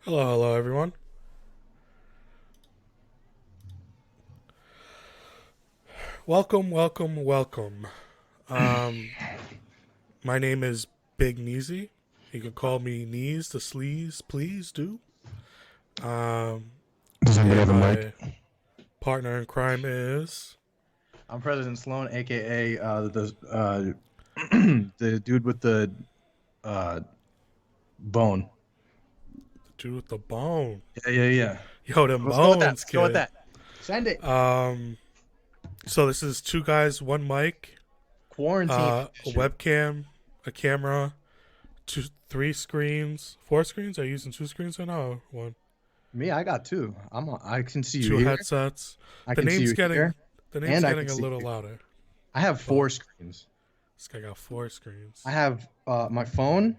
Hello, hello, everyone. Welcome, welcome, welcome. Um, my name is Big Neezy. You can call me Knees the Sleaze, please do. Um, Does anybody and have a mic? my partner in crime is I'm President Sloan, aka the dude with the uh bone. the dude with the bone. Yeah. Yo, them Let's go with that. bones, Let's go with kid. that. Send it. Um, so this is two guys, one mic, Quarantine a edition. webcam, a camera, two, three screens, four screens. Are you using two screens or no? One, Me, I got two. I can see you two here. headsets. I The can see name's you getting here, the name's and I can getting a see little you. louder. I have But four screens. this guy got four I screens. have my phone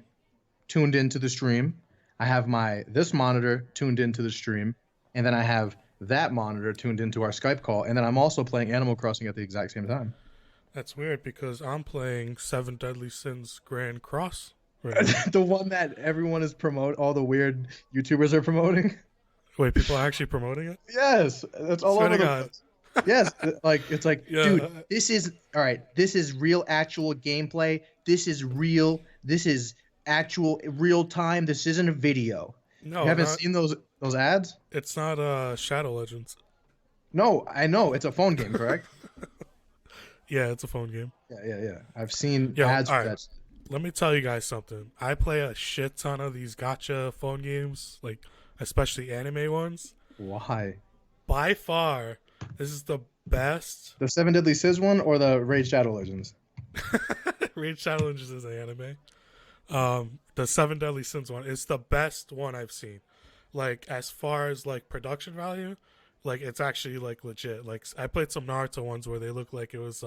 tuned into the stream. I have my this monitor tuned into the stream, and then I have that monitor tuned into our Skype call, and then I'm also playing Animal Crossing at the exact same time. That's weird because I'm playing Seven Deadly Sins Grand Cross right now. The one that everyone is promote, all the weird YouTubers are promoting. Wait, people are actually promoting it? Yes, that's all Swear to over the God. place. Yes, it's like, dude, Yeah, this is all right. This is real, actual gameplay. This is real. This is actual, real time. This isn't a video. You no, haven't not. seen those ads? It's not Shadow Legends. No, I know it's a phone game, correct? Yeah, it's a phone game. Yeah. I've seen Yo, ads all for right. that. Let me tell you guys something. I play a shit ton of these gotcha phone games, like especially anime ones. Why? By far, this is the best. The Seven Deadly Sins one or the Raid Shadow Legends? Raid Challenges is an anime. The Seven Deadly Sins one is the best one I've seen. Like as far as like production value, like it's actually like legit. Like I played some Naruto ones where they look like it was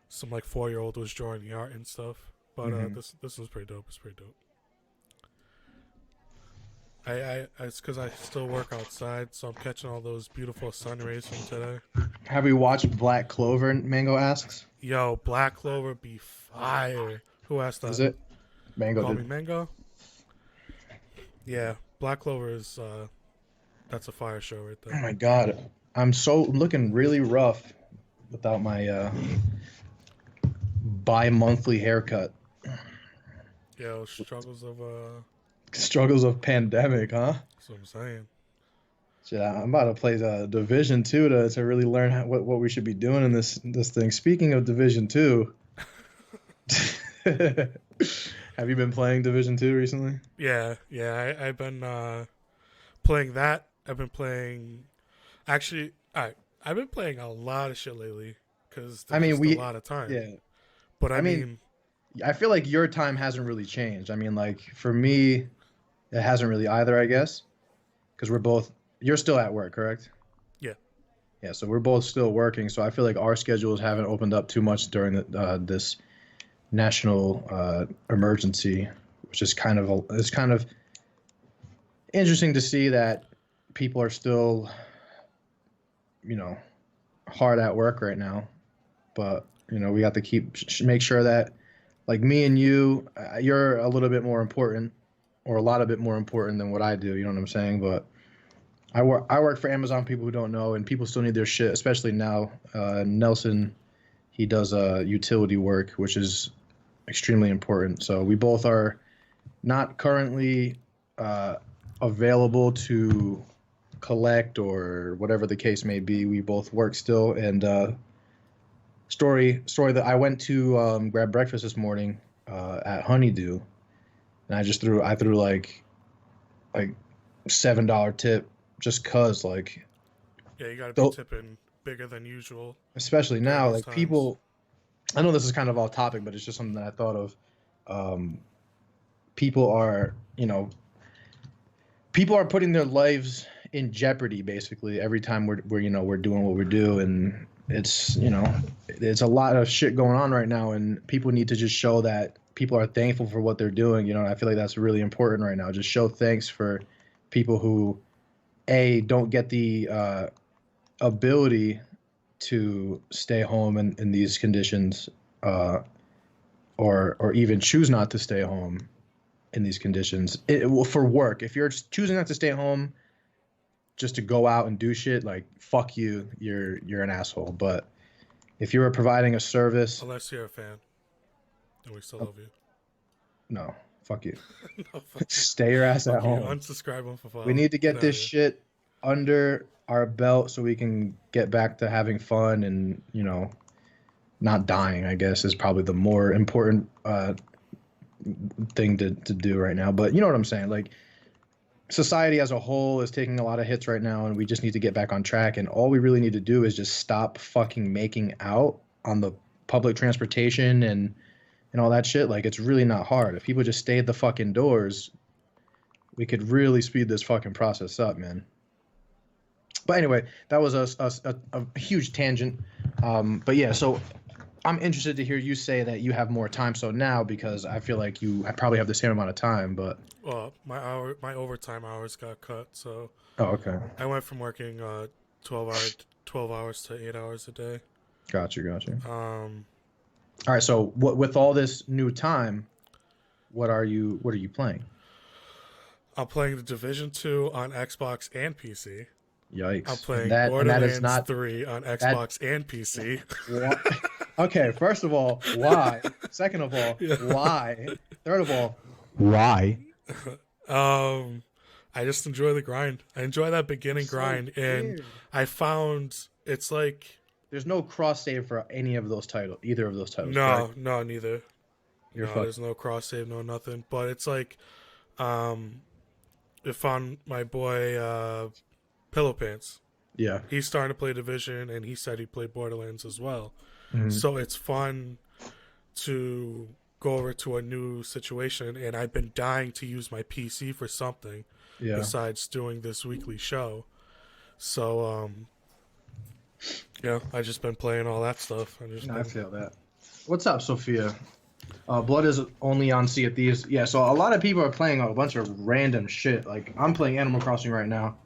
some like 4 year old was drawing the art and stuff. But Hmm. this was pretty dope. It's pretty dope. I it's because I still work outside, so I'm catching all those beautiful sun rays from today. Have you watched Black Clover? Mango asks. Yo, Black Clover be fire. Who asked Is that? it? Mango Call me did. Mango. Yeah, Black Clover is that's a fire show right Oh there. my god, I'm so looking really rough without my bi-monthly haircut. Yo, struggles of Struggles of pandemic, huh? that's what I'm saying. Shit, I'm about to play the Division Two to really learn what we should be doing in this thing. Speaking of Division Two, have you been playing Division Two recently? Yeah. I've been playing that. I've been playing. Actually, I've been playing a lot of shit lately because I there's mean, just a lot of time. yeah. But I I mean, mean, I feel like your time hasn't really changed. I mean, like for me, it hasn't really either, I guess, because we're both. You're still at work, correct? yeah, Yeah, so we're both still working. So I feel like our schedules haven't opened up too much during this national emergency, which is it's kind of interesting to see that people are still, you know, hard at work right now. But we got to make sure that, like me and you, you're a little bit more important, or a lot of bit more important than what I do. You know what I'm saying? But I work for Amazon. People who don't know, and people still need their shit, especially now. Nelson, he does utility work, which is extremely important. So we both are not currently uh, available to collect or whatever the case may be. We both work still, and story that I went to grab breakfast this morning at Honeydew, and I threw like $7 tip just cause like yeah. You got to be though, tipping bigger than usual especially during now, these like times. people. I know this is kind of off topic, but it's just something that I thought of. Um, people are people are putting their lives in jeopardy basically every time we're doing what we do, and it's a lot of shit going on right now, and people need to just show that people are thankful for what they're doing. I feel like that's really important right now. Just show thanks for people who don't get the ability to stay home in these conditions, uh, or even choose not to stay home. in these conditions. Well, for work, if you're just choosing not to stay home just to go out and do shit, like fuck you, you're an asshole. But if you were providing a service, Unless you're a fan, and we still love you. no, fuck you. No, fuck you. Stay your ass at Fuck you. home. Unsubscribe on for follow. We need to get outta this here. shit under our belt so we can get back to having fun and, not dying, I guess, is probably the more important thing to do right now. But you know what I'm saying? Like, society as a whole is taking a lot of hits right now, and we just need to get back on track. And all we really need to do is just stop fucking making out on the public transportation and all that shit. Like, it's really not hard. If people just stay at the fucking doors, we could really speed this fucking process up, man. But anyway, that was a huge tangent. But yeah, so I'm interested to hear you say that you have more time. So now, because I feel like I probably have the same amount of time, but. Well, my overtime hours got cut, so. Oh, okay. I went from working 12 hours to 8 hours a day. Gotcha. All right. So with all this new time, what are you playing? I'm playing the Division 2 on Xbox and PC. Yikes. I'm playing that Borderlands is not 3 on Xbox and PC. Okay, first of all, why? Second of all, why? Third of all, why? I just enjoy the grind. I enjoy that beginning grind, and weird. I found it's like There's no cross save for either of those titles. no, correct? no, neither. You're No, fucked. there's no cross save, no nothing. But it's like, I found my boy Pillow Pants. Yeah. He's starting to play Division, and he said he played Borderlands as well. Mhm. So it's fun to go over to a new situation, and I've been dying to use my PC for something besides doing this weekly show. So, I've just been playing all that stuff. I feel that. What's up, Sophia? Blood is only on Sea of Thieves. Yeah, so a lot of people are playing a bunch of random shit. Like, I'm playing Animal Crossing right now.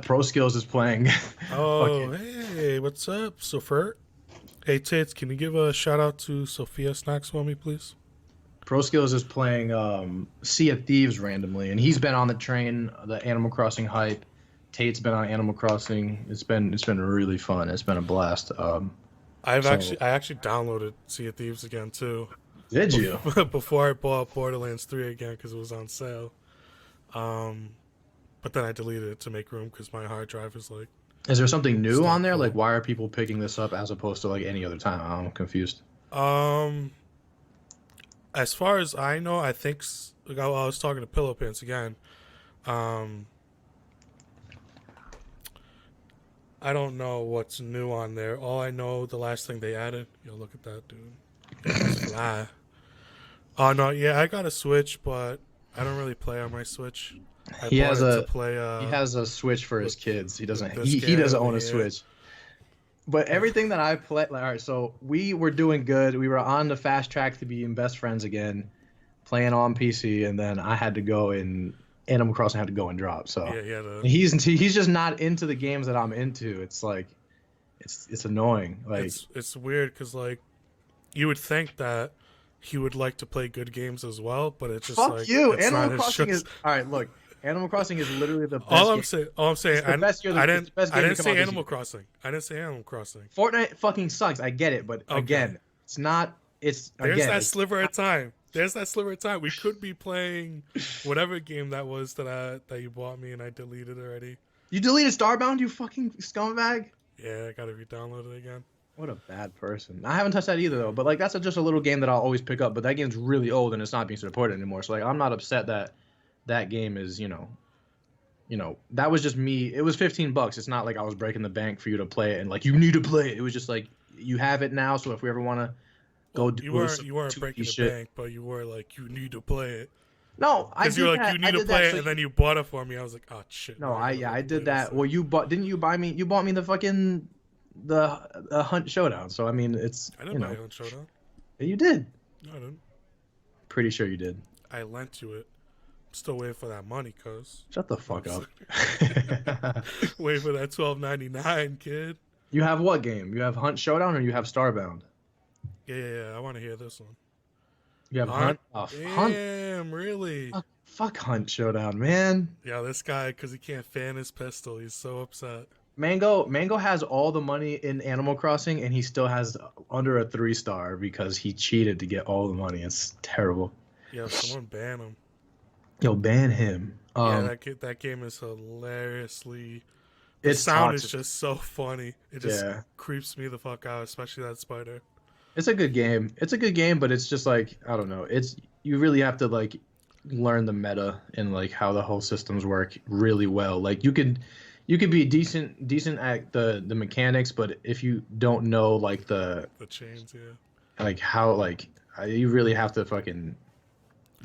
Pro Skills is playing. Oh, hey, what's up, Sophia? Hey, Tits, can you give a shout out to Sophia Snacks for me, please? Pro Skills is playing Sea of Thieves randomly, and he's been on the train, the Animal Crossing hype. Tate's been on Animal Crossing. It's been really fun. It's been a blast. I actually downloaded Sea of Thieves again too. Did you? Before I bought Borderlands 3 again because it was on sale. But then I deleted it to make room because my hard drive is like. Is there something new on there? Cool. Like, why are people picking this up as opposed to like any other time? I'm confused. As far as I know, I think I was talking to Pillow Pants again. I don't know what's new on there. All I know, the last thing they added. Yo, look at that, dude. It's fly. Oh no, yeah, I got a Switch, but I don't really play on my Switch. He has a play. He has a Switch for his kids. He doesn't. This He guy doesn't over own a here. Switch. But everything that I play, like, all right. So we were doing good. We were on the fast track to being best friends again, playing on PC, and then I had to go and Animal Crossing had to go and drop. So Yeah. he's just not into the games that I'm into. It's like, it's annoying. Like, it's weird because like, you would think that he would like to play good games as well, but it's just fuck like you. it's Animal not his Crossing choice. is all right. Look, Animal Crossing is literally the best. All I'm game. saying, It's the best year- I it's the best game to didn't come say out this Animal year. Crossing. I didn't say Animal Crossing. Fortnite fucking sucks. I get it, but Okay. again, it's not. It's There's again. that it's- sliver of time. There's that sliver of time. We could be playing whatever game that was that you bought me and I deleted already. You deleted Starbound, you fucking scumbag. Yeah, I gotta re-download it again. What a bad person. I haven't touched that either though. But like that's just a little game that I'll always pick up. But that game's really old and it's not being supported anymore. So like I'm not upset that that game is that was just me. It was $15. It's not like I was breaking the bank for you to play it and like you need to play it. It was just like you have it now. So if we ever want to go do You weren't some breaking the shit. bank, but you were like you need to play it. No, I Because did you were like that. you need I to did play that, it, so and then you bought it for me. I was like, oh shit. No, I I did that. Well, didn't you buy me? You bought me the fucking the Hunt Showdown. So I mean, it's I didn't buy it on Showdown. You did. No, I didn't. Pretty sure you did. I lent you it. I'm still waiting for that money, cuz. Shut the fuck up. Waiting for that $12.99, kid. You have what game? You have Hunt Showdown or you have Starbound? Yeah. I want to hear this one. You have Hunt. Hunt. Oh, Hunt. Damn, really? Fuck Hunt Showdown, man. Yeah, this guy, because he can't fan his pistol, he's so upset. Mango has all the money in Animal Crossing, and he still has under a 3-star because he cheated to get all the money. It's terrible. Yeah, someone ban him. Yo, ban him. Yeah, that game is hilariously. The It's sound is toxic. just so funny. It just Yeah, creeps me the fuck out, especially that spider. it's a good game. It's a good game, but it's just like I don't know. It's you really have to like learn the meta and like how the whole systems work really well. Like you could be decent at the mechanics, but if you don't know like The chains, yeah. like how you really have to fucking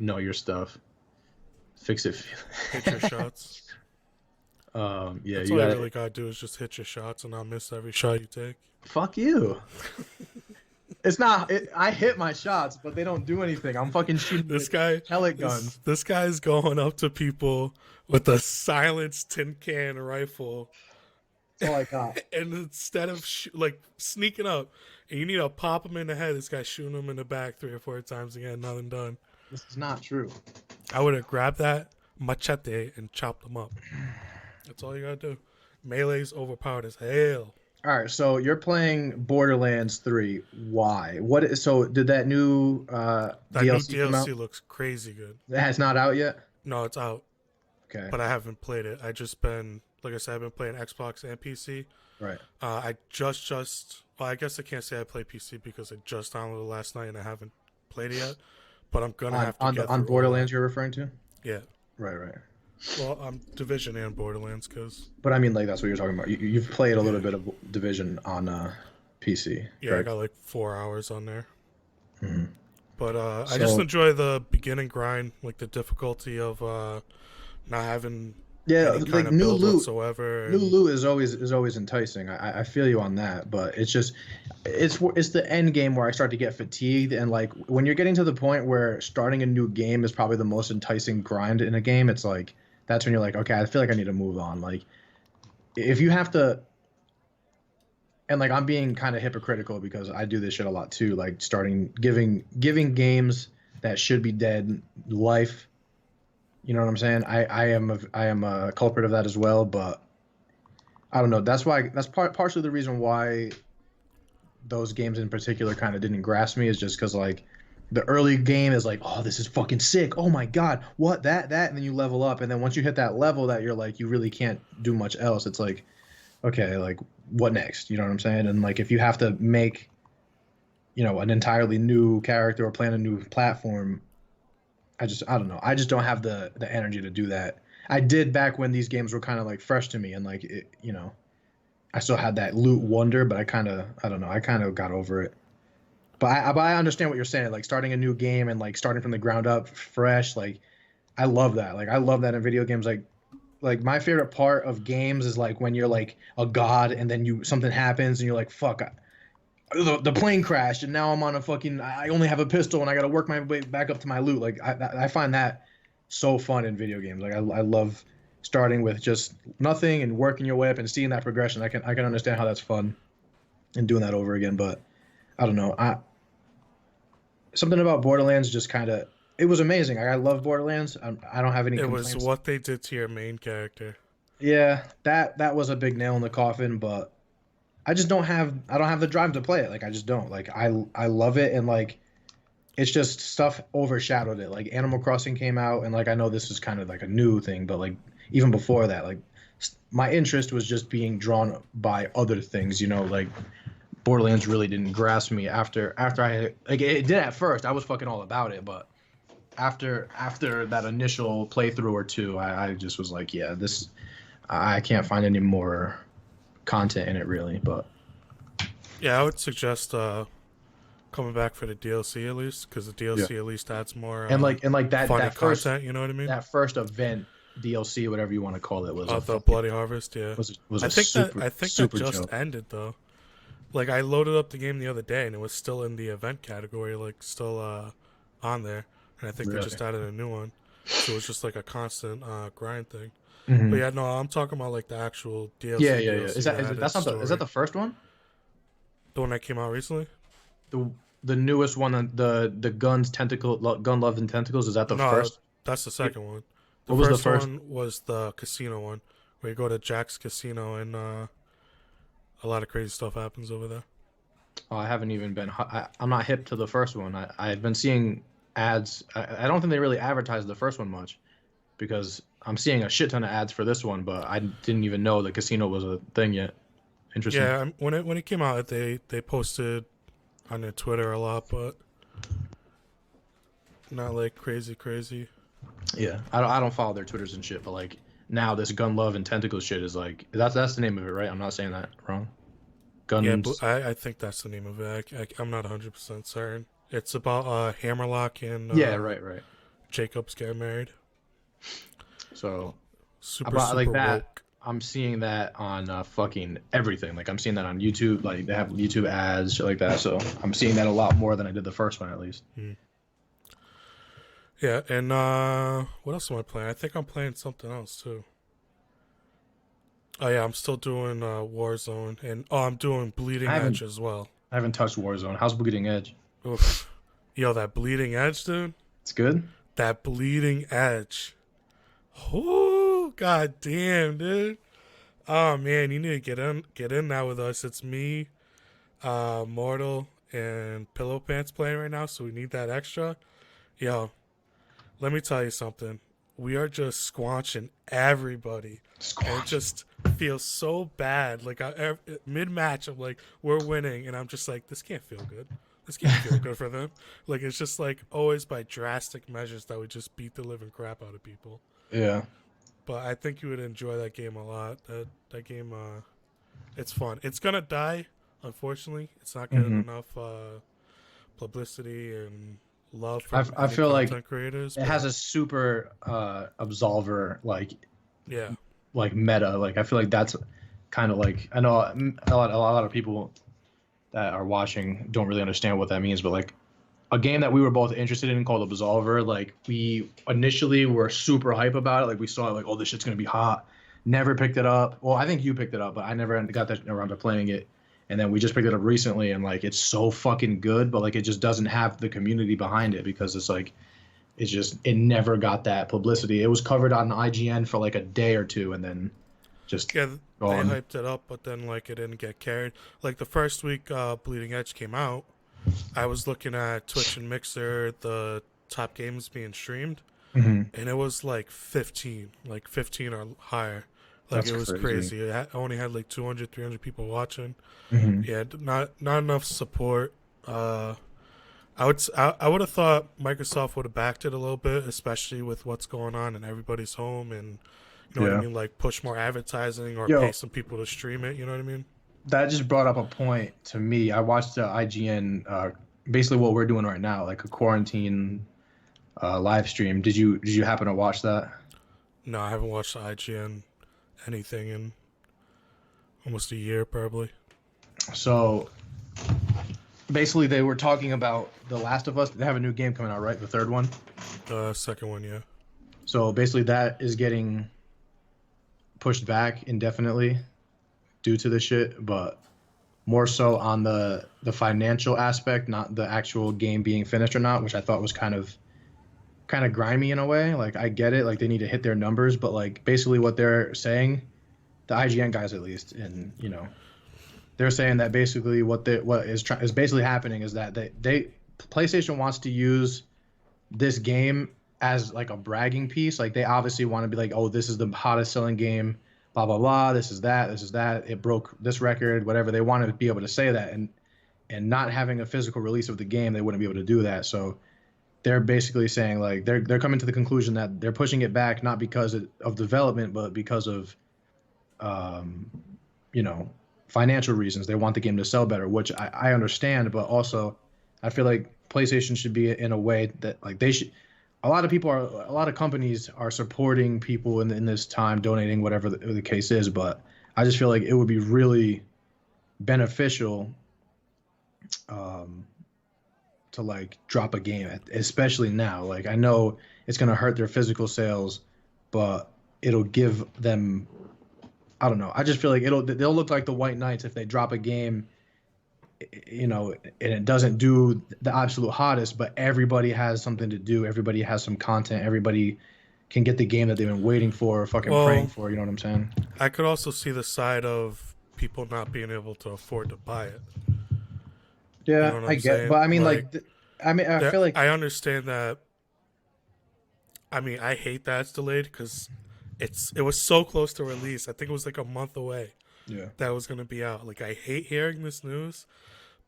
know your stuff. Fix it. Hit your shots. Yeah, That's you all you gotta. really gotta do is just hit your shots and not miss every shot you take. Fuck you. It's not. I hit my shots, but they don't do anything. I'm fucking shooting This guy, pellet guns. this guy's going up to people with a silenced tin can rifle, That's all I got. and instead of like sneaking up, and you need to pop him in the head, this guy's shooting him in the back 3 or 4 times and getting nothing done. This is not true. I would have grabbed that machete and chopped him up. That's all you gotta do. Melee's overpowered as hell. All right, so you're playing Borderlands 3. Why? So did that new That DLC new come out? DLC looks crazy good. That has not out yet. No, it's out, Okay. but I haven't played it. I just been, like I said, I've been playing Xbox and PC. Right. I well, I guess I can't say I play PC because I just downloaded last night and I haven't played it yet. But I'm gonna have to get On through Borderlands you're referring to? Yeah. Right, right. Well, I'm Division and Borderlands because But I mean, like that's what you're talking about. You've played a little bit of Division on PC. yeah, correct? I got like 4 hours on there. Mhm. But I just enjoy the beginning grind, like the difficulty of not having Yeah, any kind like of new build loot. whatsoever. New and- loot is always enticing. I feel you on that, but it's just it's the end game where I start to get fatigued, and like when you're getting to the point where starting a new game is probably the most enticing grind in a game, it's like that's when you're like, okay, I feel like I need to move on. Like if you have to, and like I'm being kind of hypocritical because I do this shit a lot too, like giving games that should be dead life. You know what I'm saying? I am a culprit of that as well, but I don't know. That's partially the reason why those games in particular kind of didn't grasp me is just because like the early game is like, oh, this is fucking sick. Oh my god, what that, and then you level up, and then once you hit that level that you're like, you really can't do much else. It's like, okay, like what next? You know what I'm saying? And like if you have to make, an entirely new character or plan a new platform, I don't know. I just don't have the energy to do that. I did back when these games were kind of like fresh to me and like I still had that loot wonder, but I don't know. I kind of got over it. But I understand what you're saying. Like starting a new game and like starting from the ground up fresh, like I love that. Like I love that in video games. Like my favorite part of games is like when you're like a god and then something happens and you're like, fuck, the plane crashed and now I'm on a fucking, I only have a pistol and I got to work my way back up to my loot. Like I find that so fun in video games. Like I love starting with just nothing and working your way up and seeing that progression. I can understand how that's fun and doing that over again. But I don't know. Something about Borderlands just kind of, it was amazing. I love Borderlands. I don't have any complaints. It was what they did to your main character. Yeah, that was a big nail in the coffin, but I don't have the drive to play it. Like I just don't. Like I love it, and like it's just stuff overshadowed it. Like Animal Crossing came out, and like I know this is kind of like a new thing, but like even before that, like my interest was just being drawn by other things. Like Borderlands really didn't grasp me after I like it did at first. I was fucking all about it, but after that initial playthrough or two, I just was like, yeah, this I can't find any more content in it really. But yeah, I would suggest coming back for the DLC at least, because the DLC at least adds more and like that funny that first content. You know what I mean? that first event DLC, whatever you want to call it, was The Bloody Harvest. Yeah, I think that just ended though. Like I loaded up the game the other day and it was still in the event category, like still on there, and I think they just added a new one, so it was just like a constant grind thing. Mm-hmm. But yeah, no, I'm talking about like the actual DLC. Yeah. DLC Is that the first one? The one that came out recently? the newest one, the guns tentacle gun love and tentacles. Is that the No, first? that's the second one. The What was the first first? one was the casino one, where you go to Jack's Casino and a lot of crazy stuff happens over there. Oh, I haven't even been. I'm not hip to the first one. I've been seeing ads. I don't think they really advertised the first one much because I'm seeing a shit ton of ads for this one, but I didn't even know the casino was a thing yet. Interesting. Yeah, when it came out, they posted on their Twitter a lot, but not like crazy crazy. Yeah, I don't follow their Twitters and shit, but like now this gun love and tentacles shit is like that's the name of it, right? I'm not saying that wrong. Yeah, Guns. I think that's the name of it. I'm not 100% certain. It's about Hammerlock and Yeah, right, right. Jacobs getting married. So Super about like super that, woke. I'm seeing that on fucking everything. Like I'm seeing that on YouTube. Like they have YouTube ads, shit like that. So I'm seeing that a lot more than I did the first one, at least. Mm. Yeah, and what else am I playing? I think I'm playing something else too. Oh yeah, I'm still doing Warzone, and I'm doing I Bleeding haven't Edge as well. I haven't touched Warzone. How's Bleeding Edge? Oof. Yo, that Bleeding Edge, dude. It's good. That Bleeding Edge. Oh, god damn, dude. Oh man, you need to get in now with us. It's me, Mortal, and Pillow Pants playing right now, so we need that extra. Yo, let me tell you something. We are just squanching everybody, and it Squash. just feels so bad. Like mid match, I'm like, we're winning, and I'm just like, this can't feel good. This can't feel good for them. Like it's just like always by drastic measures that we just beat the living crap out of people. Yeah. But I think you would enjoy that game a lot. That game, it's fun. It's gonna die, unfortunately. It's not getting hmm enough publicity and love I from I any feel like content creators. it has But a super absolver yeah, like meta. Like I feel like that's kind of like I know a lot of people that are watching don't really understand what that means, but like a game that we were both interested in called Absolver, like we initially were super hype about it. Like we saw it like, oh, this shit's gonna be hot. Never picked it up. Well, I think you picked it up, but I never got that around to playing it. And then we just picked it up recently, and like it's so fucking good, but like it just doesn't have the community behind it because it's like it never got that publicity. It was covered on IGN for like a day or two, and then just yeah, they gone. hyped it up, but then like it didn't get carried. Like the first week Bleeding Edge came out, I was looking at Twitch and Mixer, the top games being streamed, hmm and it was like 15 or higher. Like That's it was crazy. crazy. Only had like 200, 300 people watching. hmm Yeah, not enough support. Uh, I would have thought Microsoft would have backed it a little bit, especially with what's going on in everybody's home, and you know what I Yeah. mean, like push more advertising or pay Yo, some people to stream it. You know what I mean? that just brought up a point to me. I watched the IGN, basically what we're doing right now, like a quarantine live stream. Did you happen to watch that? No, I haven't watched the IGN anything in almost a year, probably. So basically, they were talking about The Last of Us. They have a new game coming out, right? The third one. Second one, yeah. So basically, that is getting pushed back indefinitely due to this shit, but more so on the financial aspect, not the actual game being finished or not, which I thought was kind of grimy in a way. Like I get it, like they need to hit their numbers, but like basically what they're saying, the IGN guys at least, and they're saying that basically what is basically happening is that they PlayStation wants to use this game as like a bragging piece. Like they obviously want to be like, oh, this is the hottest selling game, blah blah blah. This is that. It broke this record, whatever. They want to be able to say that, and not having a physical release of the game, they wouldn't be able to do that. So they're basically saying like they're coming to the conclusion that they're pushing it back not because of development, but because of um, you know financial reasons. They want the game to sell better, which I understand, but also I feel like PlayStation should be in a way that like they should. A lot of companies are supporting people in this time, donating whatever the case is. But I just feel like it would be really beneficial um, to like drop a game, especially now. Like I know it's gonna hurt their physical sales, but it'll give them. I don't know. I just feel like they'll look like the White Knights if they drop a game you know, and it doesn't do the absolute hottest, but everybody has something to do. Everybody has some content. Everybody can get the game that they've been waiting for, fucking praying Well, for. You know what I'm saying? I could also see the side of people not being able to afford to buy it. You know Yeah, what I I'm get, saying? but I mean, Like, like, I mean, I feel like, I understand that. I mean, I hate that it's delayed because it was so close to release. I think it was like a month away yeah, that it was gonna be out. Like, I hate hearing this news,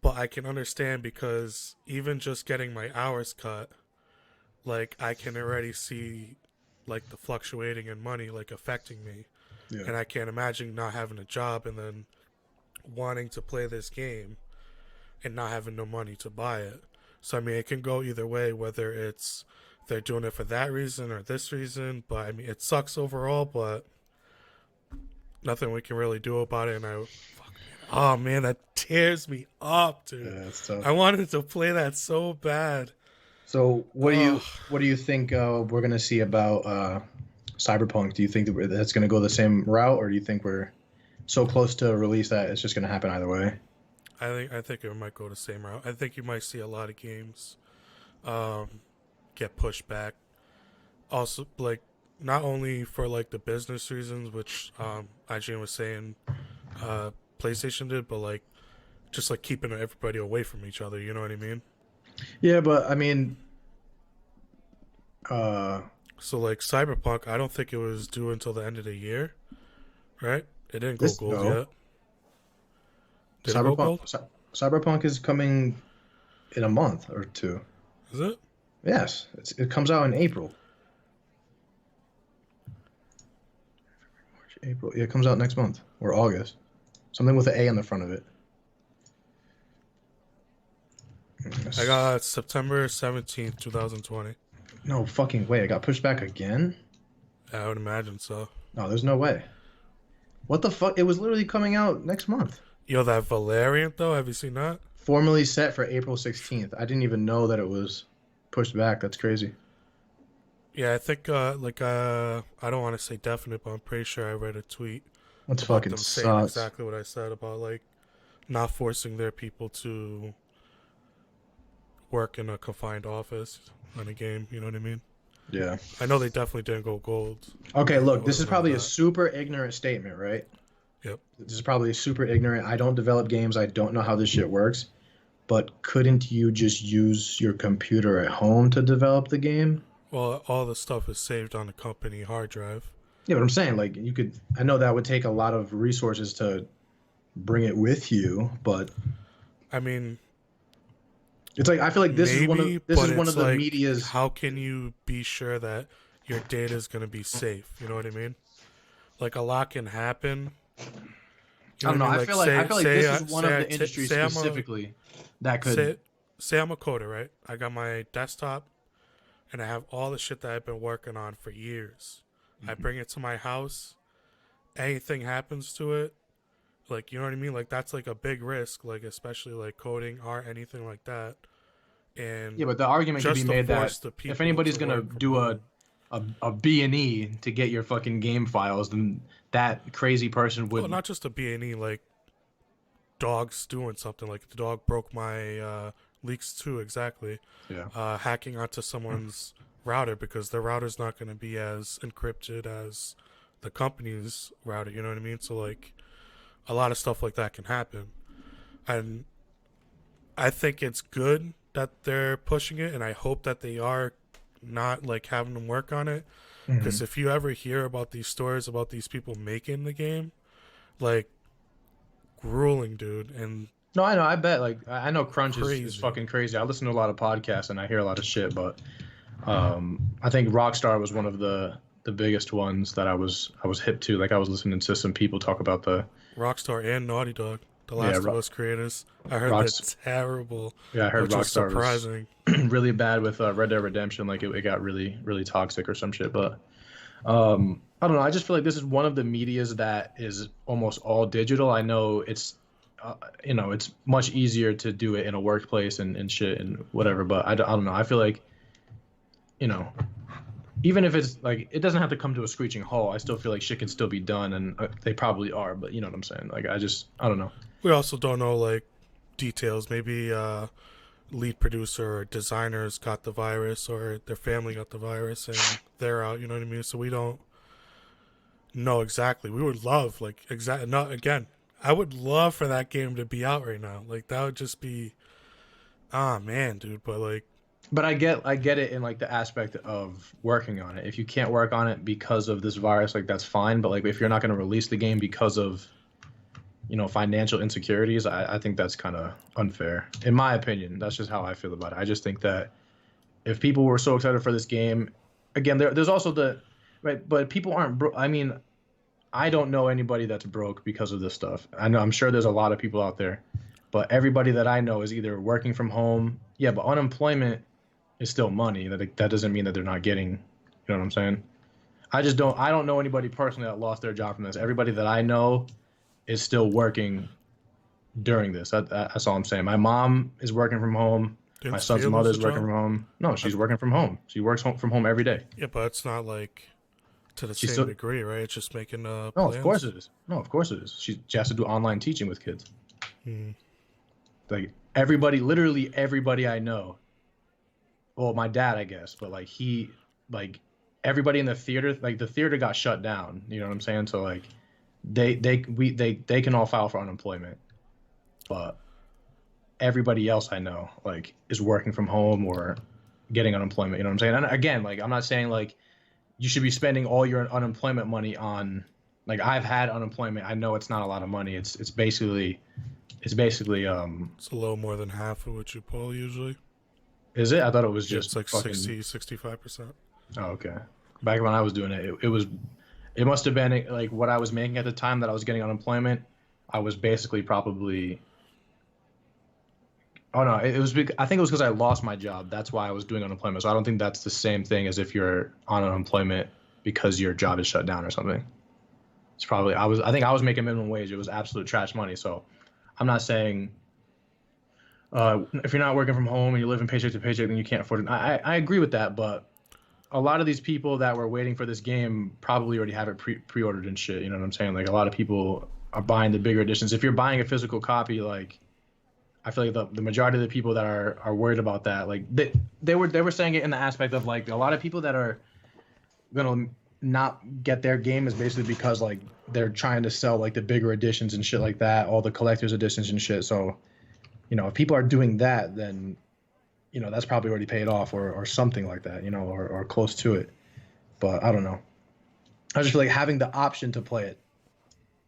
but I can understand because even just getting my hours cut, like I can already see like the fluctuating in money like affecting me, yeah, and I can't imagine not having a job and then wanting to play this game and not having no money to buy it. So I mean, it can go either way, whether it's they're doing it for that reason or this reason. But I mean, it sucks overall, but nothing we can really do about it. And oh man, that tears me up, dude. yeah, it's tough. I wanted to play that so bad. So, Oh, what do you think we're gonna see about Cyberpunk? Do you think that that's gonna go the same route, or do you think we're so close to a release that it's just gonna happen either way? I think it might go the same route. I think you might see a lot of games um, get pushed back. Also, like not only for like the business reasons, which IGN was saying uh, PlayStation did, but like just like keeping everybody away from each other. You know what I mean? Yeah, but I mean, uh, So like Cyberpunk, I don't think it was due until the end of the year, right? It didn't go this gold no yet. Did it go gold? Cyberpunk is coming in a month or two. Is it? Yes, it comes out in April. March, April. Yeah, it comes out next month or August. Something with an A on the front of it. I got September 17th, 2020. No fucking way. It got pushed back again? I would imagine so. No, there's no way. What the fuck? It was literally coming out next month. Yo, that Valerian though, have you seen that? Formally set for April 16th. I didn't even know that it was pushed back. That's crazy. Yeah, I think I don't want to say definite, but I'm pretty sure I read a tweet That's about fucking them saying sus. exactly what I said about like not forcing their people to work in a confined office on a game. You know what I mean? Yeah. I know they definitely didn't go gold. Okay, I look, would this is have known probably a that. super ignorant statement, right? Yep. This is probably super ignorant. I don't develop games. I don't know how this shit works. But couldn't you just use your computer at home to develop the game? Well, all the stuff is saved on the company hard drive. Yeah, but I'm saying, like, you could. I know that would take a lot of resources to bring it with you, but I mean, it's like I feel like maybe, this but is one it's of the like, media's. how can you be sure that your data is going to be safe? You know what I mean? Like a lot can happen. You I know don't what know. I mean? I Like feel like this is one of say the industries specifically that could. say I'm a coder, right? I got my desktop and I have all the shit that I've been working on for years. I bring it to my house. Anything happens to it, like you know what I mean? Like that's like a big risk, like especially like coding, art, anything like that. Yeah, And but the argument could be just to made that force the if people anybody's to gonna work from do home. a B&E to get your fucking game files, then that crazy person Well, would. not just a B&E, like dogs doing something. Like the dog broke my leaks too, exactly. Yeah. Hacking onto someone's router because their router's not going to be as encrypted as the company's router. You know what I mean? So like a lot of stuff like that can happen, and I think it's good that they're pushing it, and I hope that they are not like having them work on it. Mhm. Because if you ever hear about these stories about these people making the game, like grueling, dude, and No, I know. I bet. Like, I know crunch is crazy. fucking crazy. I listen to a lot of podcasts and I hear a lot of shit, but I think Rockstar was one of the biggest ones that I was hip to. Like, I was listening to some people talk about the Rockstar and Naughty Dog, the yeah, Last of Us creators. I heard they're Rocks. terrible, Yeah, I heard which was Rockstar was surprising. really bad with Red Dead Redemption. Like, it got really really toxic or some shit. But I don't know. I just feel like this is one of the medias that is almost all digital. I know it's much easier to do it in a workplace and shit and whatever. But I don't know. I feel like you know even if it's like it doesn't have to come to a screeching halt. I still feel like shit can still be done, and they probably are. But you know what I'm saying? Like I don't know. We also don't know like details. Maybe lead producer or designers got the virus, or their family got the virus, and they're out. You know what I mean? So we don't know exactly. We would love, like, exactly. Not again. I would love for that game to be out right now. Like, that would just be, ah man, dude. But like, But I get it in like the aspect of working on it. If you can't work on it because of this virus, like that's fine. But like if you're not going to release the game because of financial insecurities, I think that's kind of unfair. In my opinion, that's just how I feel about it. I just think that if people were so excited for this game, again, there's also the right, but people aren't. I mean, I don't know anybody that's broke because of this stuff. I'm sure there's a lot of people out there, but everybody that I know is either working from home. Yeah, but unemployment is still money. That doesn't mean that they're not getting. You know what I'm saying? I don't know anybody personally that lost their job from this. Everybody that I know is still working during this. That's all I'm saying. My mom is working from home. My didn't son's Sophia lose mother a is working job? from home. No, she's working from home. She works from home every day. Yeah, but it's not like to the She's same still degree, right? It's just making no, of course plans. it is. No, of course it is. She has to do online teaching with kids. Hmm. Like everybody, literally everybody I know. Well, my dad, I guess, but like everybody in the theater, like the theater got shut down. You know what I'm saying? So like they can all file for unemployment, but everybody else I know like is working from home or getting unemployment. You know what I'm saying? And again, like I'm not saying like you should be spending all your unemployment money on. Like I've had unemployment. I know it's not a lot of money. It's basically. It's a little more than half of what you pull usually. Is it? I thought it was Yeah, just it's like fucking. 65%. Oh, okay. Back when I was doing it, it was. It must have been like what I was making at the time that I was getting unemployment. I was basically probably. Oh no, it was. I think it was because I lost my job. That's why I was doing unemployment. So I don't think that's the same thing as if you're on unemployment because your job is shut down or something. It's probably I was. I think I was making minimum wage. It was absolute trash money. So I'm not saying if you're not working from home and you're living paycheck to paycheck, then you can't afford it. I agree with that, but a lot of these people that were waiting for this game probably already have it pre-ordered and shit. You know what I'm saying? Like a lot of people are buying the bigger editions. If you're buying a physical copy, like I feel like the majority of the people that are worried about that, like they were saying it in the aspect of like a lot of people that are gonna not get their game is basically because like they're trying to sell like the bigger editions and shit like that, all the collector's editions and shit. So if people are doing that, then that's probably already paid off or something like that, or close to it. But I don't know. I just feel like having the option to play it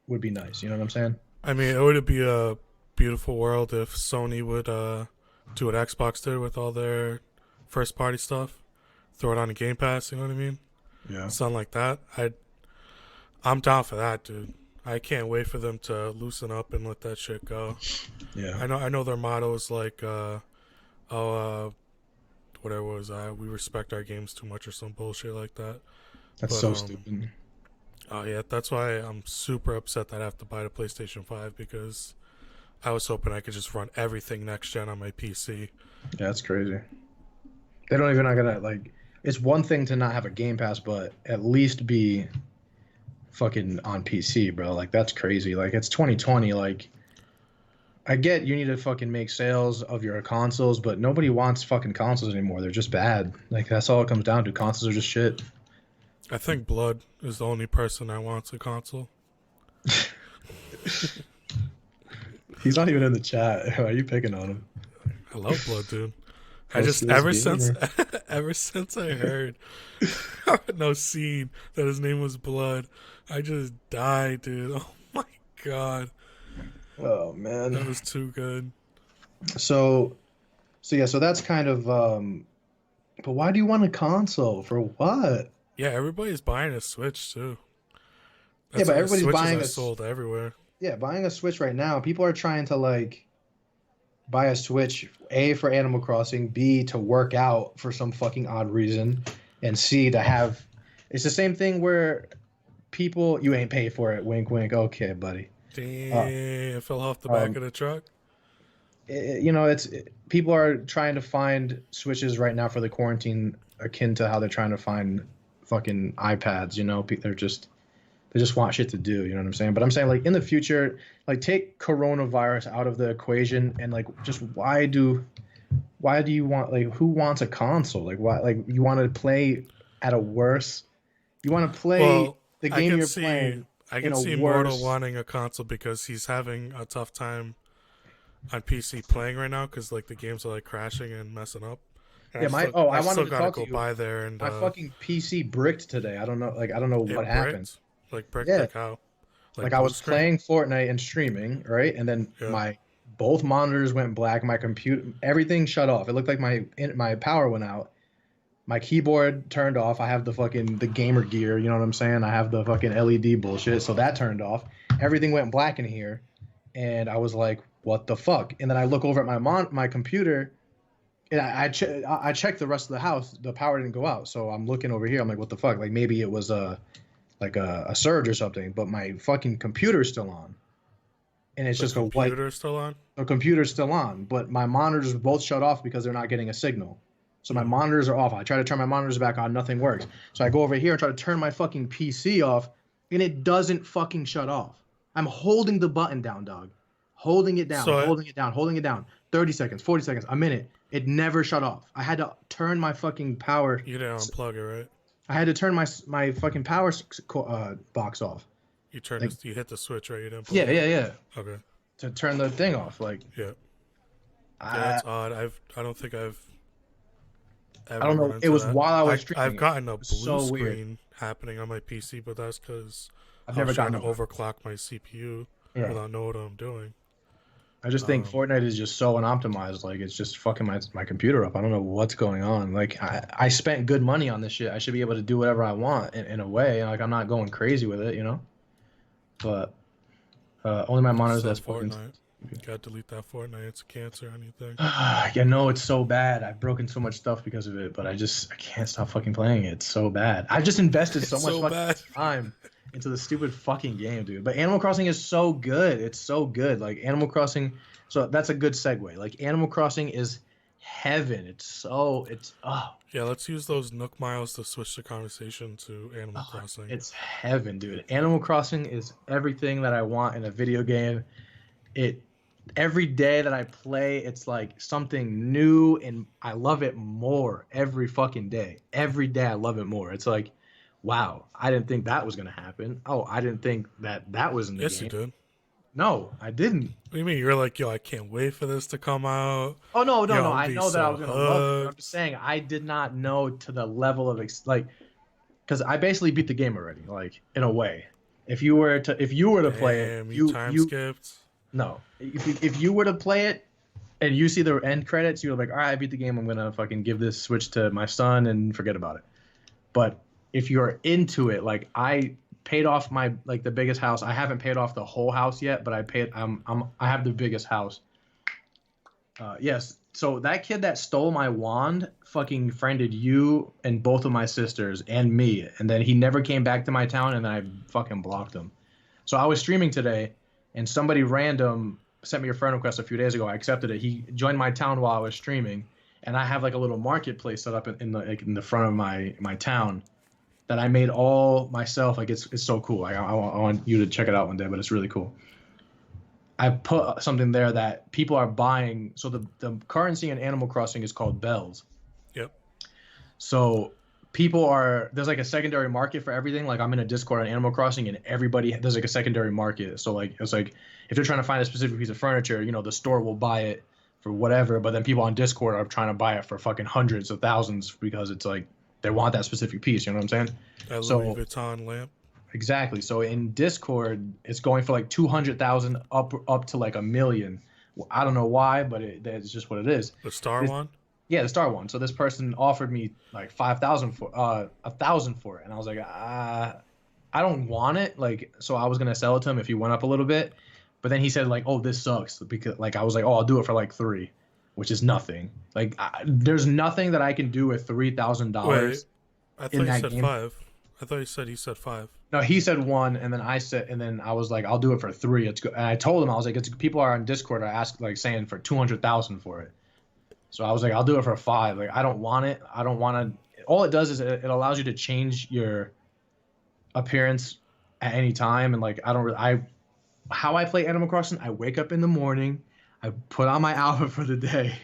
would be nice. You know what I'm saying? I mean, it would be a beautiful world if Sony would do what Xbox did with all their first party stuff, throw it on a Game Pass. You know what I mean? Yeah. Something like that. I'm down for that, dude. I can't wait for them to loosen up and let that shit go. Yeah. I know their motto is like, whatever it was, we respect our games too much or some bullshit like that. That's But so stupid. oh yeah, that's why I'm super upset that I have to buy the PlayStation 5 because I was hoping I could just run everything next gen on my PC. Yeah, that's crazy. They don't even not gonna like. It's one thing to not have a Game Pass, but at least be fucking on PC, bro. Like that's crazy. Like it's 2020. Like I get you need to fucking make sales of your consoles, but nobody wants fucking consoles anymore. They're just bad. Like that's all it comes down to. Consoles are just shit. I think Blood is the only person that wants a console. He's not even in the chat. Why are you picking on him? I love Blood, dude. I Close just to this ever since gamer. ever since I heard no scene that his name was Blood, I just died, dude. Oh my god, Oh that man. was too good. So yeah, so that's kind of but why do you want a console? For what? Yeah, everybody's buying a Switch too. Yeah, That's but everybody's Switches buying are sold everywhere. buying a Switch right now. People are trying to like buy a Switch, A for Animal Crossing, B to work out for some fucking odd reason, and C to have it's the same thing where people you ain't pay for it, wink wink. Okay, buddy. Uh, Damn, it fell off the back um of the truck. people are trying to find Switches right now for the quarantine akin to how they're trying to find fucking iPads, they're just They just want shit to do. You know what I'm saying? But I'm saying like in the future, like take coronavirus out of the equation and like just why do you want like who wants a console? Like why like you want to play at a worse you want to play Well, the I game can you're see playing I in can a see Mortal worse. wanting a console because he's having a tough time on PC playing right now because like the games are like crashing and messing up. And Yeah, my oh, I I wanted still to gotta talk to go you. by there and My fucking PC bricked today. I don't know what it happened. bricked, like bricked Yeah, like how, like like I blue was screen. playing Fortnite and streaming, right? And then Yeah, my both monitors went black, my computer everything shut off. It looked like my power went out. My keyboard turned off. I have the gamer gear, you know what I'm saying? I have the fucking LED bullshit, so that turned off. Everything went black in here, and I was like, "What the fuck?" And then I look over at my computer, and I checked the rest of the house. The power didn't go out, so I'm looking over here. I'm like, "What the fuck?" Like maybe it was a surge or something. But my fucking computer's still on, and it's the just a white. computer's still on. The computer's still on, but my monitors both shut off because they're not getting a signal. So my Mm. monitors are off. I try to turn my monitors back on, nothing works. So I go over here and try to turn my fucking PC off, and it doesn't fucking shut off. I'm holding the button down, dog. Holding it down, So holding it down, holding it down. 30 seconds, 40 seconds, a minute. It never shut off. I had to turn my fucking power. you didn't unplug it, right? I had to turn my fucking power box off. Like, You hit the switch, right? You didn't plug yeah, it yeah, in. yeah. Okay. To turn the thing off. Like, Yeah. Yeah, I, that's odd. I don't think I've I ever don't run know. It into was that. while I was I've streaming it. gotten It a was blue so weird. screen happening on my PC, but that's because I've I was never trying gotten to to that. overclock my CPU Yeah. without knowing what I'm doing. I just think Um, Fortnite is just so unoptimized. Like it's just fucking my computer up. I don't know what's going on. Like I spent good money on this shit. I should be able to do whatever I want in a way. Like I'm not going crazy with it, you know. But only my monitors Still that's fucking. Fortnite. Gotta delete that Fortnite. It's a cancer. Anything. I know it's so bad. I've broken so much stuff because of it, but I can't stop fucking playing it. It's so bad. I've just invested so It's much so fucking bad. time into the stupid fucking game, dude. But Animal Crossing is so good. It's so good. Like Animal Crossing. So that's a good segue. Like Animal Crossing is heaven. It's Yeah, let's use those Nook miles to switch the conversation to Animal Crossing. it's heaven, dude. Animal Crossing is everything that I want in a video game. It every day that I play, it's like something new, and I love it more every fucking day. Every day, I love it more. It's like, wow, I didn't think that was gonna happen. Oh, I didn't think that was in the Yes, you game. did. No, I didn't. What do you mean? You're like, yo, I can't wait for this to come out. Oh no, no, Yo, no. I'm gonna I be know that I so was gonna love it, but I'm hooked. just saying I did not know to the level of like, because I basically beat the game already, like in a way. If you were to play it, Damn, you time you skipped. no. If you were to play it and you see the end credits, you're like, all right, I beat the game. I'm gonna fucking give this switch to my son and forget about it. But if you're into it, like I paid off my like the biggest house. I haven't paid off the whole house yet, but I paid. I have the biggest house. Yes. So that kid that stole my wand fucking friended you and both of my sisters and me, and then he never came back to my town, and then I fucking blocked him. So I was streaming today, and somebody random sent me a friend request a few days ago. I accepted it. He joined my town while I was streaming, and I have like a little marketplace set up in the front of my town that I made all myself. Like it's so cool. Like I want you to check it out one day, but it's really cool. I put something there that people are buying. So the currency in Animal Crossing is called bells. Yep. So there's like a secondary market for everything. Like I'm in a Discord on Animal Crossing, and there's like a secondary market. So like it's like if they're trying to find a specific piece of furniture, the store will buy it for whatever. But then people on Discord are trying to buy it for fucking hundreds of thousands because it's like they want that specific piece. You know what I'm saying? That Louis So Vuitton lamp. exactly. So in Discord, it's going for like 200,000 up to like a million. I don't know why, but it's just what it is. The star This, one. yeah, the star one. So this person offered me like 5,000 for 1,000 for it, and I was like, I don't want it. Like, so I was gonna sell it to him if he went up a little bit, but then he said like, oh, this sucks because like I was like, oh, I'll do it for like three, which is nothing. Like, there's nothing that I can do with $3,000 Wait, I thought in you that said game. five. I thought he said five. No, he said one, and then I was like, I'll do it for three. It's good. And I told him I was like, it's people are on Discord are ask like saying for 200,000 for it. So I was like, I'll do it for five. Like I don't want it. I don't want to. All it does is it allows you to change your appearance at any time, and like I don't really I how I play Animal Crossing. I wake up in the morning, I put on my outfit for the day,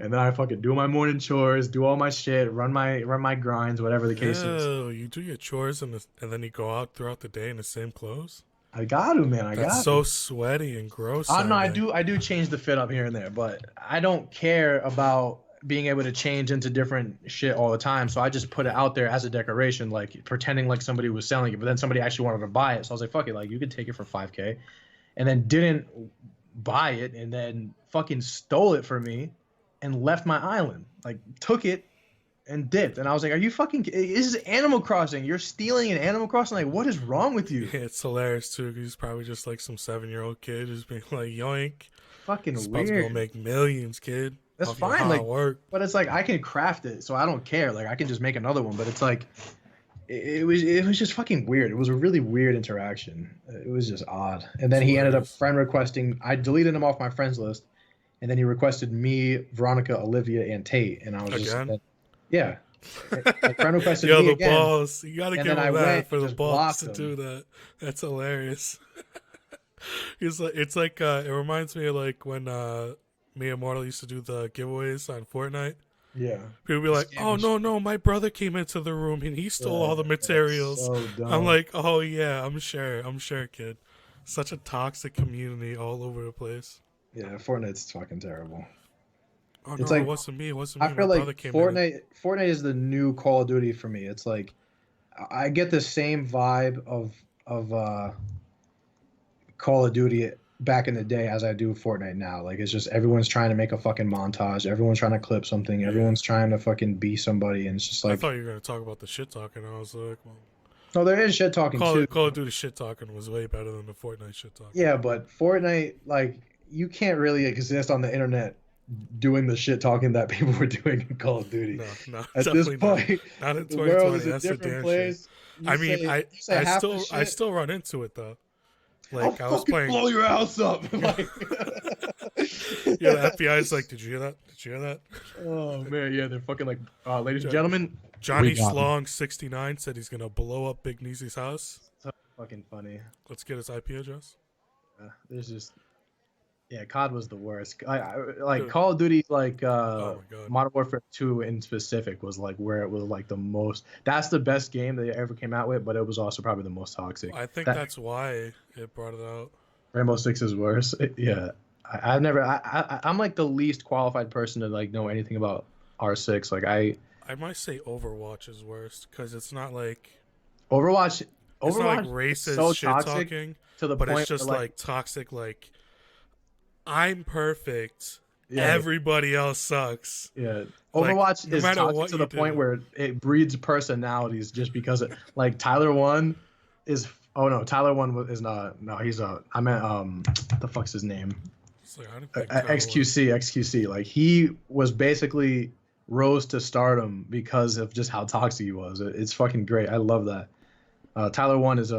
and then I fucking do my morning chores, do all my shit, run my grinds, whatever the case is. Ew, you do your chores and then you go out throughout the day in the same clothes? I got to, man. I That's got so to. sweaty and gross I know sounding. I do change the fit up here and there, but I don't care about being able to change into different shit all the time. So I just put it out there as a decoration, like pretending like somebody was selling it, but then somebody actually wanted to buy it. So I was like, fuck it, like you could take it for 5K, and then didn't buy it, and then fucking stole it from me and left my island. Like took it and dipped. And I was like, are you fucking, this is Animal Crossing. You're stealing an Animal Crossing? Like, what is wrong with you? Yeah, it's hilarious too. 'Cause he's probably just like some 7-year-old kid just being like, "Yoink, he's Fucking about to go weird. make millions, kid. That's Off your fine. hard Like, work." but it's like I can craft it, so I don't care. Like I can just make another one. But it's like it was just fucking weird. It was a really weird interaction. It was just odd. And then It's he ended up hilarious. friend requesting. I deleted him off my friends list, and then he requested me, Veronica, Olivia, and Tate. And I was just Again? yeah. Like friend requested Yo, me the again, balls. You gotta and give then I him went that for and the just balls blocked to him. do that. That's hilarious. It's like it reminds me of like when me and Mortal used to do the giveaways on Fortnite. Yeah. People be like, "Oh Scammers. no, my brother came into the room and he stole Yeah, all the it's materials." so I'm dumb. like, "Oh yeah, I'm sure, kid." Such a toxic community all over the place. Yeah, Fortnite's fucking terrible. Oh It's no, it like wasn't me. It wasn't I me. My feel like brother came in. Fortnite is the new Call of Duty for me. It's like I get the same vibe of Call of Duty back in the day as I do Fortnite now. Like it's just everyone's trying to make a fucking montage. Everyone's trying to clip something. Yeah, Everyone's trying to fucking be somebody, and it's just I like thought you were gonna talk about the shit talking. I was like, "Well, no, there is shit talking too. Call of Duty shit talking was way better than the Fortnite shit talking." Yeah, but Fortnite, like you can't really exist on the internet doing the shit talking that people were doing in Call of Duty. No, At this definitely not. point, Not in the world 2020. is a That's for different damn sure. place. I mean, You say half the I shit, still run into it though. I'll Like I was fucking playing. blow your house up. Like, Yeah, the FBI is like, "Did you hear that? Did you hear that?" oh man, yeah, they're fucking like, ladies and Jo- gentlemen, Johnny we got him. Schlong 69 said he's gonna blow up Big Neezy's house. So fucking funny. Let's get his IP address. There's just yeah, COD was the worst. Like Dude. Call of Duty, like Oh my god. Modern Warfare 2 in specific was like where it was like the most. That's the best game they ever came out with, but it was also probably the most toxic. I think That that's why it brought it out. Rainbow Six is worse. Yeah, I've never. I'm like the least qualified person to like know anything about R6. Like I might say Overwatch is worst because it's not like Overwatch. it's not like Overwatch is racist so shit toxic talking, to the but point it's just where, like toxic. Like I'm perfect. yeah, Everybody else sucks. yeah. Like, Overwatch no is matter toxic what to you the point do. where it breeds personalities just because it, like Tyler One is oh no Tyler One is not no he's a I meant the fuck's his name It's like, I didn't think Tyler was- XQC like he was basically rose to stardom because of just how toxic he was. It's fucking great. I love that. Tyler One is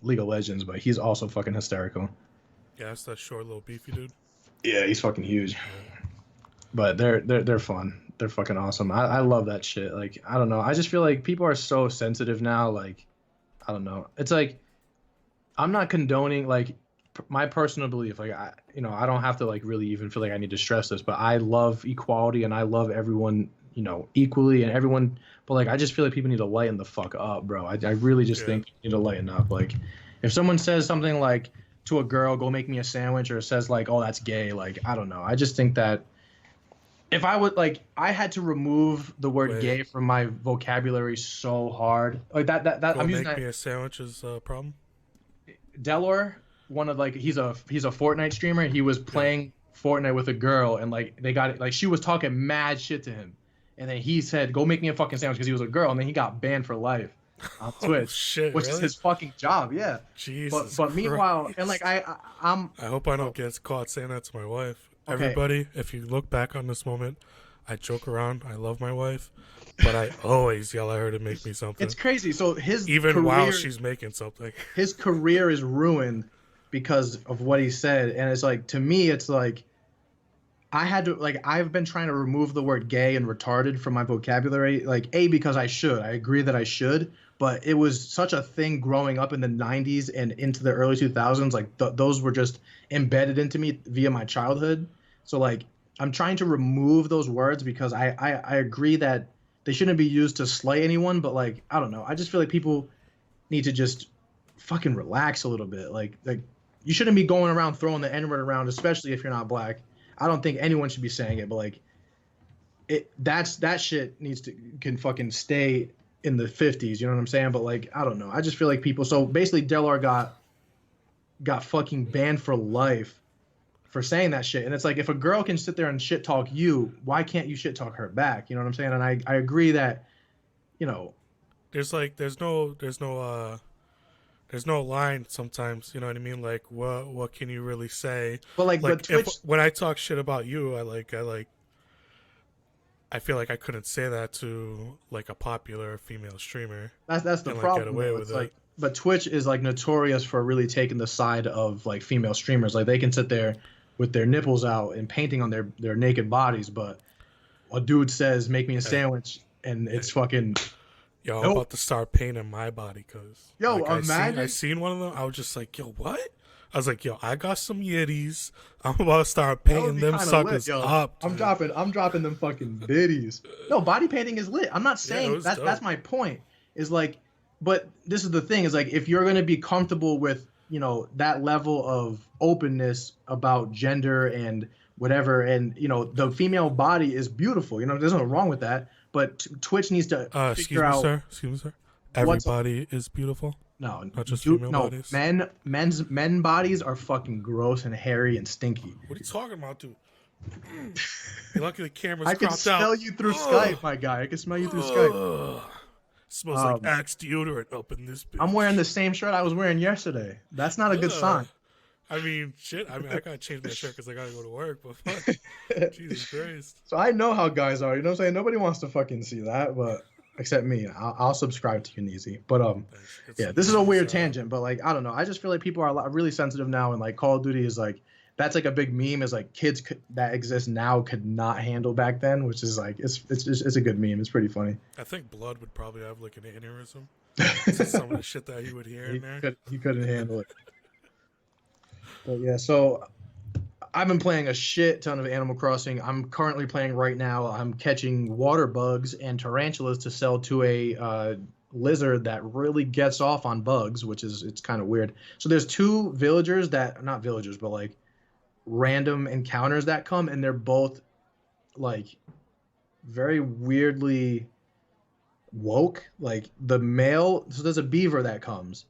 League of Legends, but he's also fucking hysterical. Yeah, that's that short little beefy dude. Yeah, he's fucking huge. But they're fun. They're fucking awesome. I love that shit. Like I don't know. I just feel like people are so sensitive now. Like I don't know. It's like I'm not condoning like my personal belief. Like I don't have to like really even feel like I need to stress this. But I love equality and I love everyone equally and everyone. But like I just feel like people need to lighten the fuck up, bro. I really just Yeah. think you need to lighten up. Like if someone says something like to a girl, go make me a sandwich, or says like, oh, that's gay. Like I don't know. I just think that. If I would like, I had to remove the word Wait. "gay" from my vocabulary so hard. Like that. Go I'm using make that. me a sandwich is a problem. Delor, one of like, he's a Fortnite streamer. He was playing Fortnite with a girl, and like they got it. Like she was talking mad shit to him, and then he said, "Go make me a fucking sandwich" because he was a girl, and then he got banned for life on Oh Twitch, shit! which is Really? his fucking job. Yeah. Jesus. But meanwhile, Christ. and like I'm I hope I don't get caught saying that to my wife. Okay. Everybody, if you look back on this moment, I joke around. I love my wife, but I always yell at her to make me something, It's crazy. So his even career, while she's making something. his career is ruined because of what he said, and it's like to me, it's like I had to like I've been trying to remove the word gay and retarded from my vocabulary. Like A, because I should. I agree that I should, but it was such a thing growing up in the 90s and into the early 2000s. Like those were just embedded into me via my childhood. So like I'm trying to remove those words because I agree that they shouldn't be used to slay anyone, but like I don't know. I just feel like people need to just fucking relax a little bit. Like you shouldn't be going around throwing the N-word around, especially if you're not black. I don't think anyone should be saying it, but like that shit needs to can fucking stay in the 50s, you know what I'm saying? But like I don't know. I just feel like people so basically Delor got fucking banned for life for saying that shit. And it's like if a girl can sit there and shit talk you, why can't you shit talk her back? You know what I'm saying? And I agree that, you know, there's no line sometimes, you know what I mean? Like what can you really say? but like Like but if Twitch when I talk shit about you, I feel like I couldn't say that to like a popular female streamer that's the and like get problem away though. with It's it. like but Twitch is like notorious for really taking the side of like female streamers. Like they can sit there with their nipples out and painting on their naked bodies, but a dude says make me a Hey, sandwich and it's hey, fucking yo, I'm nope. about to start painting my body because Yo, like I imagine. seen one of them. I was just like, yo, what? I was like, yo, I got some Yiddies. I'm about to start That would painting be them kind of lit, suckers yo. up, I'm dude. dropping them fucking biddies. No, body painting is lit. I'm not Yeah, it saying was that's dope. my point. Is like, but this is the thing is like if you're gonna be comfortable with that level of openness about gender and whatever, and the female body is beautiful. There's nothing wrong with that. But Twitch needs to Excuse figure me, out sir. Excuse me, sir. what's Everybody is beautiful, no, not just do female no bodies. men bodies are fucking gross and hairy and stinky. What are you talking about, dude? You're lucky the camera's I can cropped out. smell you through Ugh. Skype, my guy. I can smell you through Skype. Ugh. Smells like Um, Axe deodorant up in this I'm wearing bitch. the same shirt I was wearing yesterday. That's not a good Ugh. sign. I mean, shit. I mean, I gotta change my shirt because I gotta go to work. But fuck, Jesus Christ. So I know how guys are. You know what I'm saying? Nobody wants to fucking see that, but except me. I'll subscribe to you, Neezy. But It's yeah, this is a Yeezy's. weird tangent, but like I don't know. I just feel like people are really sensitive now, and like Call of Duty is like that's like a big meme. Is like kids that exist now could not handle back then, which is like it's a good meme. It's pretty funny. I think Blood would probably have like an aneurysm. To some of the shit that he would hear in there. He couldn't handle it. But yeah, so I've been playing a shit ton of Animal Crossing. I'm currently playing right now. I'm catching water bugs and tarantulas to sell to a lizard that really gets off on bugs, which is it's kind of weird. So there's two villagers that not villagers, but like random encounters that come, and they're both like very weirdly woke. Like the male, so there's a beaver that comes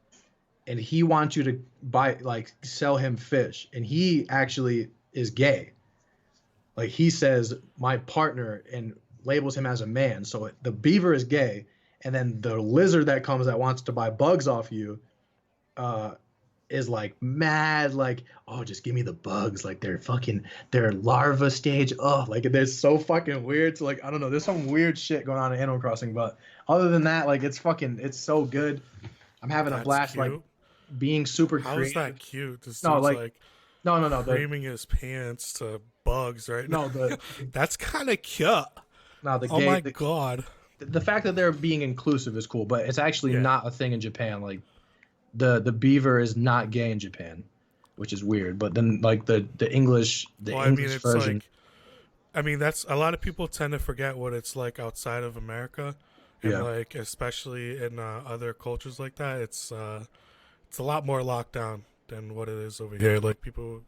and he wants you to buy like sell him fish, and he actually is gay. Like he says my partner and labels him as a man. So the beaver is gay, and then the lizard that comes that wants to buy bugs off you uh is like mad, like, oh, just give me the bugs, like they're larva stage. Oh, like they're so fucking weird. So like I don't know, there's some weird shit going on in Animal Crossing, but other than that, like it's so good. I'm having a That's blast, like cute. being super How is creative. that cute? This No, dude's like like no, creaming his pants to bugs right now. no, the That's kind of cute. no, the Oh gay, my god. the fact that they're being inclusive is cool, but it's actually Yeah. not a thing in Japan. Like the beaver is not gay in Japan, which is weird. But then like the English Well, I mean, it's version, like, I mean, that's a lot of people tend to forget what it's like outside of America, and yeah. like especially in other cultures like that. It's a lot more locked down than what it is over here. Like people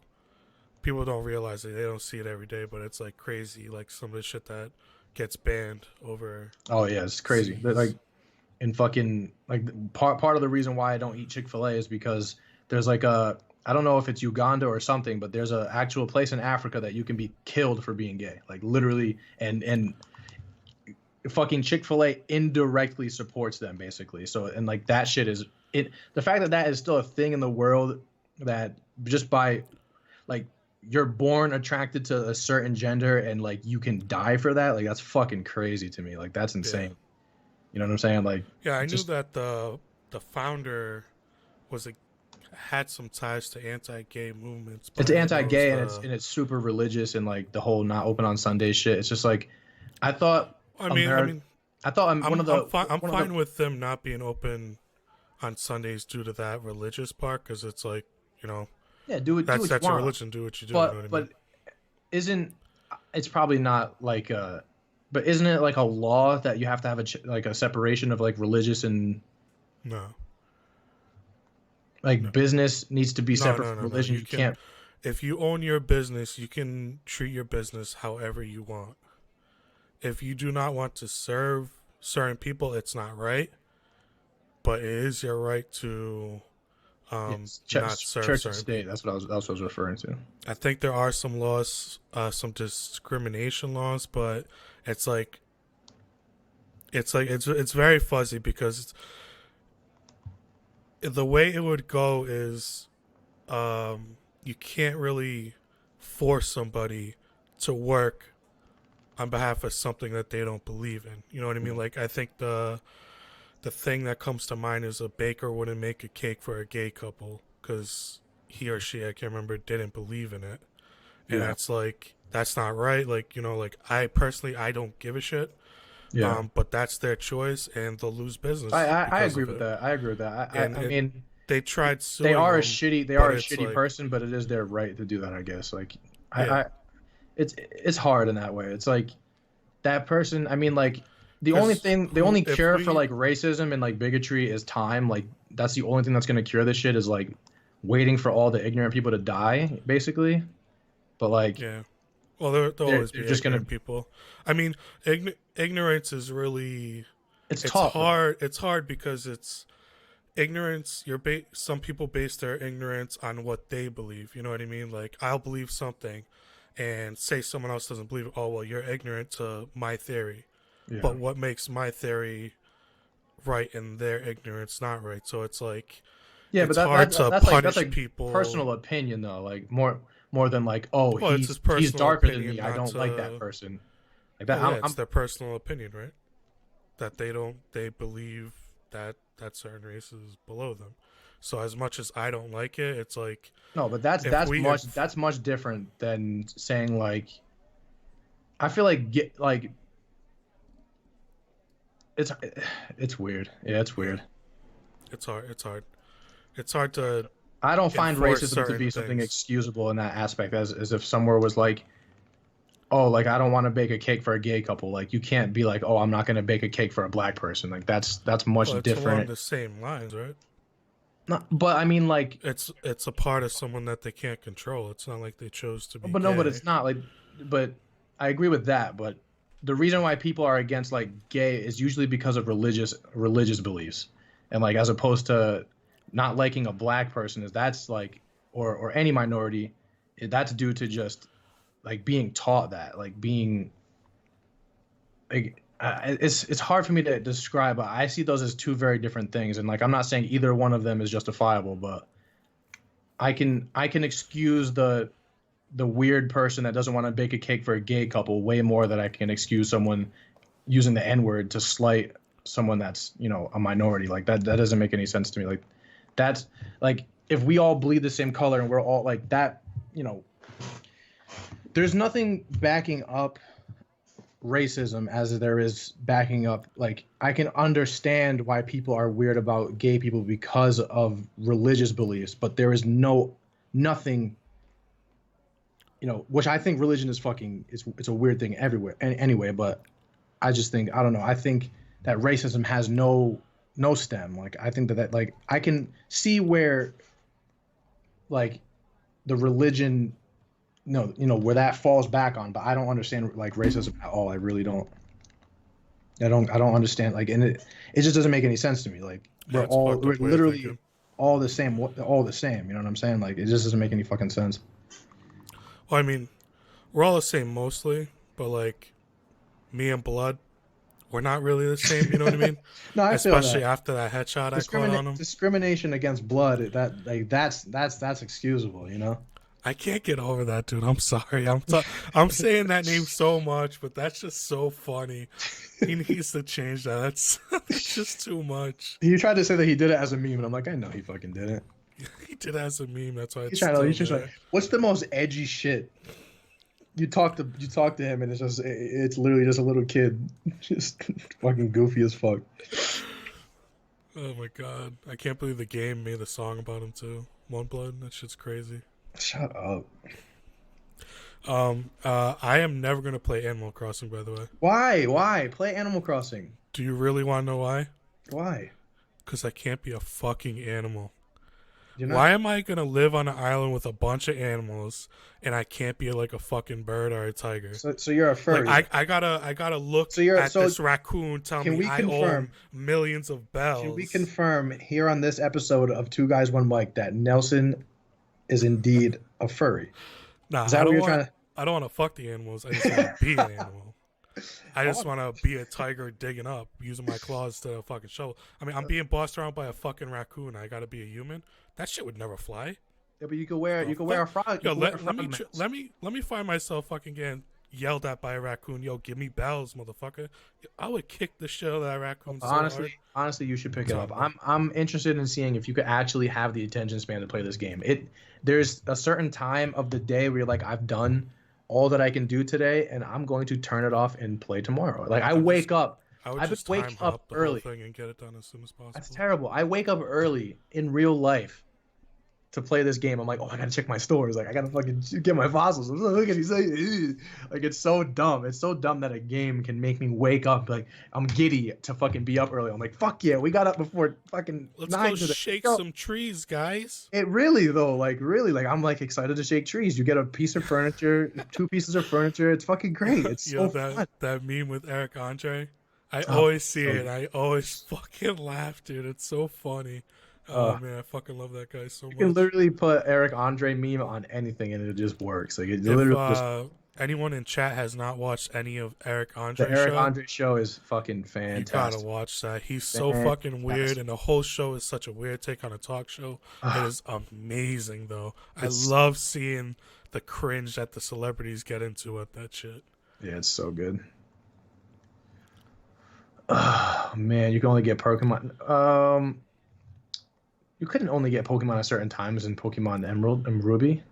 don't realize it. They don't see it every day, but it's like crazy. Like some of the shit that gets banned over Oh yeah, it's crazy. Like seas. in fucking like part of the reason why I don't eat Chick-fil-A is because there's like a I don't know if it's Uganda or something, but there's a actual place in Africa that you can be killed for being gay. Like literally and fucking Chick-fil-A indirectly supports them basically. So and like that shit is it the fact that that is still a thing in the world that just by like you're born attracted to a certain gender and like you can die for that, like that's fucking crazy to me. Like that's Yeah, insane. You know what I'm saying? Like yeah. I knew just that the founder was a had some ties to anti-gay movements, It's but it knows anti-gay and the. it's super religious and like the whole not open on Sunday shit. It's just like I thought I mean, I America. mean, I thought I'm one of the fine with them not being open on Sundays due to that religious part, because it's like, you know, yeah, do what you that's your want, religion. Do what you do. You know what I mean? but isn't it's probably not like but isn't it like a law that you have to have like a separation of like religious and No, like no, business needs to be no, separate no, from no, no. religion? You You can, can't. if you own your business, you can treat your business however you want. If you do not want to serve certain people, it's not right. But it is your right to Yes, not serve church and certain state. people. That's what I was referring to. I think there are some laws, some discrimination laws, but it's like it's very fuzzy, because the way it would go is you can't really force somebody to work on behalf of something that they don't believe in. You know what I mean? Like, I think the thing that comes to mind is a baker wouldn't make a cake for a gay couple because he or she, I can't remember, didn't believe in it. And Yeah, that's like, that's not right. Like, you know, like, I personally, I don't give a shit. yeah. But that's their choice, and they'll lose I, business I because agree of with it. that. I agree with that. And I mean, they tried suing them, they but are a it's shitty like, person, but it is their right to do that, I guess. Like yeah, I it's hard in that way. It's like that person. I mean, like because the who, only if cure for we, like racism and like bigotry is time. Like that's the only thing that's gonna cure this shit is like waiting for all the ignorant people to die, basically. But like yeah, well, there'll always they're be just gonna. ignorant people. I mean, ignorance is really, It's it's tough though. hard. It's hard because it's ignorance. Some people base their ignorance on what they believe. You know what I mean? Like, I'll believe something, and say someone else doesn't believe it. Oh well, you're ignorant to my theory. Yeah. But what makes my theory right and their ignorance not right? So it's like, Yeah, but it's hard to that's punish like people. personal opinion though. Like more than like, oh, Well, it's his he's personal darker than opinion me. I not don't like that to. person. Like that. Well, yeah, it's I'm their personal opinion, right? That they believe that certain race is below them. So as much as I don't like it, it's like, no, but if that's much different than saying like I feel like it's it's weird. Yeah, it's yeah, weird. it's hard to I don't find enforce racism to certain be something things. excusable in that aspect as if somewhere was like, oh, like I don't want to bake a cake for a gay couple. Like you can't be like, oh, I'm not going to bake a cake for a black person. Like that's much Well, it's along different. the same lines, right? No, but I mean, like, It's a part of someone that they can't control. It's not like they chose to be but no, but gay. it's not like, but I agree with that. But the reason why people are against like gay is usually because of religious beliefs, and like as opposed to not liking a black person is that's like or any minority, that's due to just like being taught that like being like it's hard for me to describe. But I see those as two very different things, and like I'm not saying either one of them is justifiable, but I can excuse the weird person that doesn't want to bake a cake for a gay couple way more than I can excuse someone using the N word to slight someone that's a minority. Like that doesn't make any sense to me. Like that's like if we all bleed the same color and we're all like that, there's nothing backing up racism as there is backing up like I can understand why people are weird about gay people because of religious beliefs, but there is nothing which I think religion is fucking it's a weird thing everywhere anyway, but I just think I don't know. I think that racism has no stem. Like I think that like I can see where like the religion no where that falls back on, but I don't understand like racism at all. I really don't. I don't understand like and it just doesn't make any sense to me. Like Yeah, it's a fucked we're up way of literally thinking. all the same all the same, you know what I'm saying? Like it just doesn't make any fucking sense. Well, I mean, we're all the same mostly, but like, me and Blood, we're not really the same. You know what I mean? No, I feel Especially that. after that headshot I caught on him. Discrimination against blood that like that's excusable, you know. I can't get over that, dude. I'm sorry. I'm saying that name so much, but that's just so funny. He needs to change that. That's just too much. He tried to say that he did it as a meme, and I'm like, I know he fucking did it. He did as a meme. That's why it's He's trying to. still He's just like, there. what's the most edgy shit? You talk to him, and it's literally just a little kid, just fucking goofy as fuck. Oh my god, I can't believe the game made a song about him too. One Blood, that shit's crazy. Shut up. I am never gonna play Animal Crossing, by the way. Why? Why play Animal Crossing? Do you really want to know why? Why? Because I can't be a fucking animal. You're not. Why am I gonna live on an island with a bunch of animals and I can't be like a fucking bird or a tiger? So you're a furry. Like I gotta look So you're- at so this raccoon. Tell can me we I owe confirm- him millions of bells. Can we confirm here on this episode of Two Guys One Mic that Nelson is indeed a furry? Nah, Is that what you're trying to? I don't want to fuck the animals. I just want to be an animal. I just want to be a tiger digging up using my claws to fucking shovel. I mean, I'm being bossed around by a fucking raccoon. I gotta be a human. That shit would never fly. Yeah, but you could wear a frog. Yo, you could wear a frog mask. let me find myself fucking getting yelled at by a raccoon. Yo, give me bells, motherfucker. I would kick the shit out of that raccoon. So hard. Honestly, you should pick it up. I'm interested in seeing if you could actually have the attention span to play this game. There's a certain time of the day where you're like, I've done all that I can do today, and I'm going to turn it off and play tomorrow. Like I wake up. I would I've just been time waking hop up the early. whole thing and get it done as soon as possible. That's terrible. I wake up early in real life to play this game. I'm like, oh, I gotta check my stores. Like, I gotta fucking get my fossils. Look at these. Like, it's so dumb. It's so dumb that a game can make me wake up. Like, I'm giddy to fucking be up early. I'm like, fuck yeah, we got up before fucking Let's 9 go today. shake Yo, some trees, guys. It really though, like really, like I'm like excited to shake trees. You get a piece of furniture, 2 pieces of furniture. It's fucking great. It's so fun. That meme with Eric Andre. I always see it. I always fucking laugh, dude. It's so funny. Oh man, I fucking love that guy so much. You can literally put Eric Andre meme on anything and it just works. Like it literally just. Anyone in chat has not watched any of Eric Andre The Eric show, Andre show is fucking fantastic. you gotta watch that. He's so fucking weird, and the whole show is such a weird take on a talk show. It is amazing, though. I love seeing the cringe that the celebrities get into at that shit. Yeah, it's so good. Oh, man, you can only get Pokemon. You couldn't only get Pokemon at certain times in Pokemon Emerald and Ruby.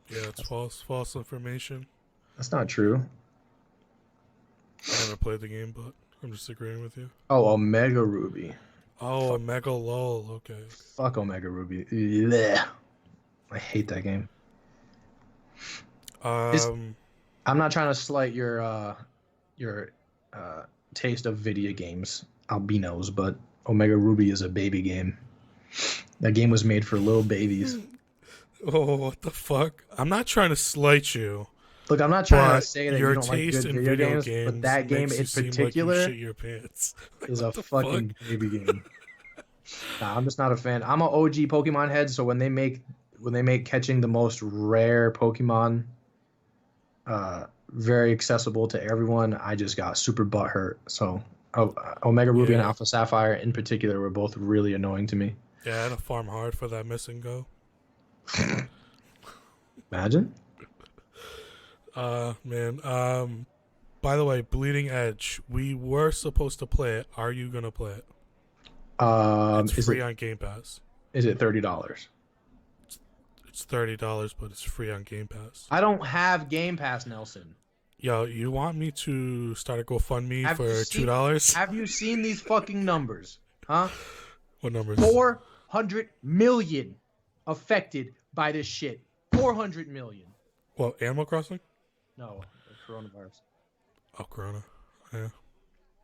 Yeah, it's false information. That's not true. I never played the game, but I'm just agreeing with you. Oh, Omega Ruby. Oh, Omega LOL. Okay. Fuck Omega Ruby. Blech. I hate that game. I'm not trying to slight your taste of video games, albinos, but Omega Ruby is a baby game. That game was made for little babies. Oh, what the fuck? I'm not trying to slight you. Look, I'm not trying to But say that your you don't like taste good in video games, but that game makes in you seem like you particular shit your pants. is a What the fucking baby game. Nah, I'm just not a fan. I'm an OG Pokemon head, so when they make catching the most rare Pokemon very accessible to everyone, I just got super butthurt. So Omega Ruby and Alpha Sapphire in particular were both really annoying to me. Yeah, I had to farm hard for that miss and go. Imagine. Man. By the way, Bleeding Edge, we were supposed to play it. Are you gonna play it? It's free on Game Pass. Is it $30? It's $30, but it's free on Game Pass. I don't have Game Pass, Nelson. Yo, you want me to start a GoFundMe Have for you seen- $2? Have you seen these fucking numbers? Huh? What numbers? 400 million affected by this shit. 400 million. Well, Animal Crossing? No, the coronavirus. Oh, Corona. Yeah.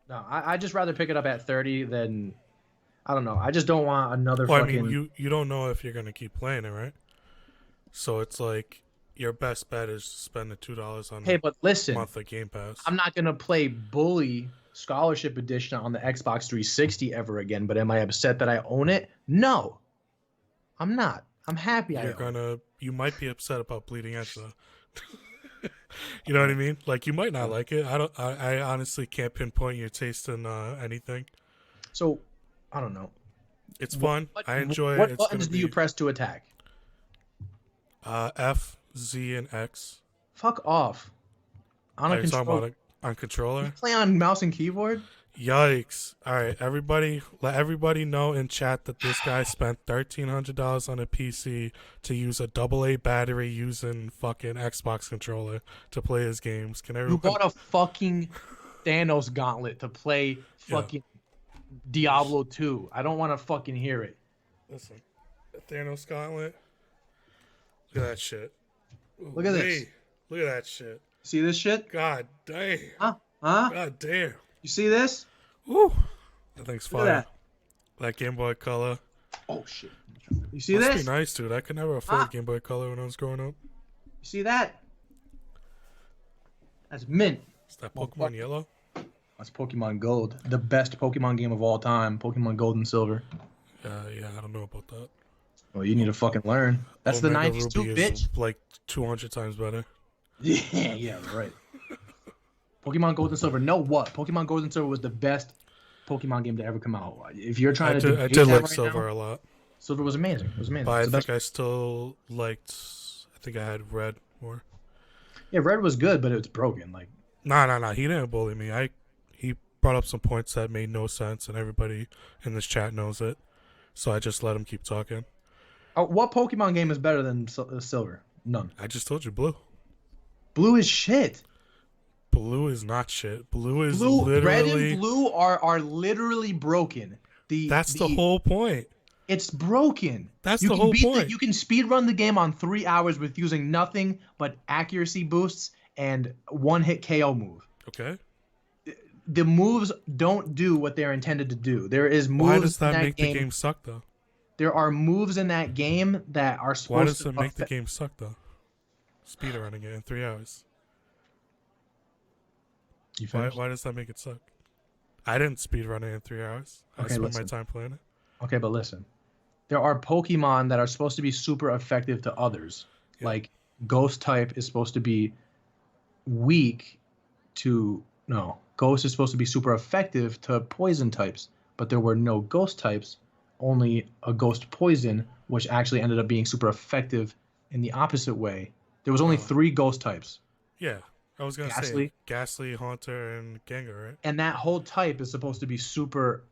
No, I just rather pick it up at 30 than, I don't know. I just don't want another Well, fucking. I mean, you don't know if you're gonna keep playing it, right? So it's like your best bet is to spend the $2 on Hey, but listen, monthly Game Pass. I'm not gonna play Bully Scholarship Edition on the Xbox 360 ever again. But am I upset that I own it? No, I'm not. I'm happy. You might be upset about Bleeding Edge though. You know what I mean? Like you might not like it. I honestly can't pinpoint your taste in anything. So, I don't know. It's fun. I enjoy What it. buttons do you press to attack? F, Z, and X. Fuck off. On a Are you talking controller. about on controller? You play on mouse and keyboard? Yikes! All right, everybody, let everybody know in chat that this guy spent $1,300 on a PC to use a AA battery using fucking Xbox controller to play his games. Can You everyone? bought a fucking Thanos gauntlet to play Yeah. fucking Diablo 2. I don't want to fucking hear it. Listen, Thanos gauntlet. Look at that shit. Look at this. Look at that shit. See this shit? God damn. Huh? Huh? God damn. You see this? Woo. That thing's Look at fire. that. That Game Boy Color. Oh shit. You see Must this? be nice, dude. I could never afford Game Boy Color when I was growing up. You see that? That's mint. Is that Pokemon Yellow? That's Pokemon Gold. The best Pokemon game of all time. Pokemon Gold and Silver. Yeah, I don't know about that. Well, you need to fucking learn. That's Omega the 90s too, Ruby bitch. is like 200 times better. Yeah, right. Pokemon Gold and Silver. Know what? Pokemon Gold and Silver was the best Pokemon game to ever come out. If you're trying to I debate did that like right Silver now, a lot. Silver was amazing. It was amazing. But I It's the think best. I still liked. I think I had Red more. Yeah, Red was good, but it was broken. Like, Nah. He didn't bully me. He brought up some points that made no sense, and everybody in this chat knows it. So I just let him keep talking. what Pokemon game is better than Silver? None. I just told you, Blue. Blue is shit. Blue is not shit. Blue is Red literally. and blue are literally broken. That's the whole point. It's broken. That's you the can whole beat point. You can speed run the game on 3 hours with using nothing but accuracy boosts and one-hit KO move. Okay. The moves don't do what they're intended to do. There is moves Why does that in make the game suck though? There are moves in that game that are supposed Why does to it make the game suck though? Speedrunning it in 3 hours. You Why finished? does that make it suck? I didn't speedrun it in 3 hours. I Okay, spent my listen. time playing it. Okay, but listen. There are Pokemon that are supposed to be super effective to others. Yeah. Like Ghost type is supposed to be weak to Ghost is supposed to be super effective to poison types, but there were no Ghost types, only a Ghost Poison, which actually ended up being super effective in the opposite way. There was only 3 Ghost types. Yeah. I was going to say Ghastly, Haunter, and Gengar, right? And that whole type is supposed to be super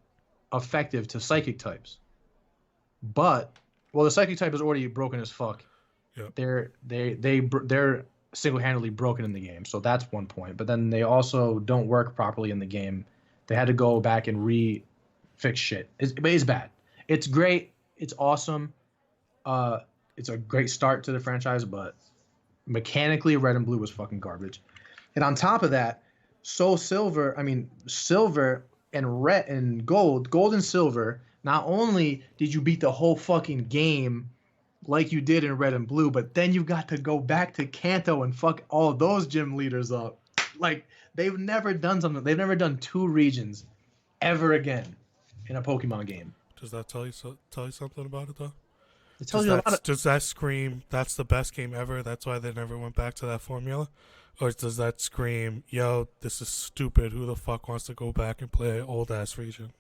effective to psychic types. But the psychic type is already broken as fuck. Yep. They're single-handedly broken in the game, so that's one point. But then they also don't work properly in the game. They had to go back and fix shit. It's bad. It's great. It's awesome. It's a great start to the franchise, but mechanically, Red and Blue was fucking garbage. And on top of that, Silver and Red and Gold and Silver, not only did you beat the whole fucking game like you did in Red and Blue, but then you got to go back to Kanto and fuck all those gym leaders up. Like, they've never done something. They've never done 2 regions ever again in a Pokemon game. Does that tell you something about it though? It tells you a lot of... Does that scream that's the best game ever? That's why they never went back to that formula? Or does that scream, yo, this is stupid. Who the fuck wants to go back and play an old ass region?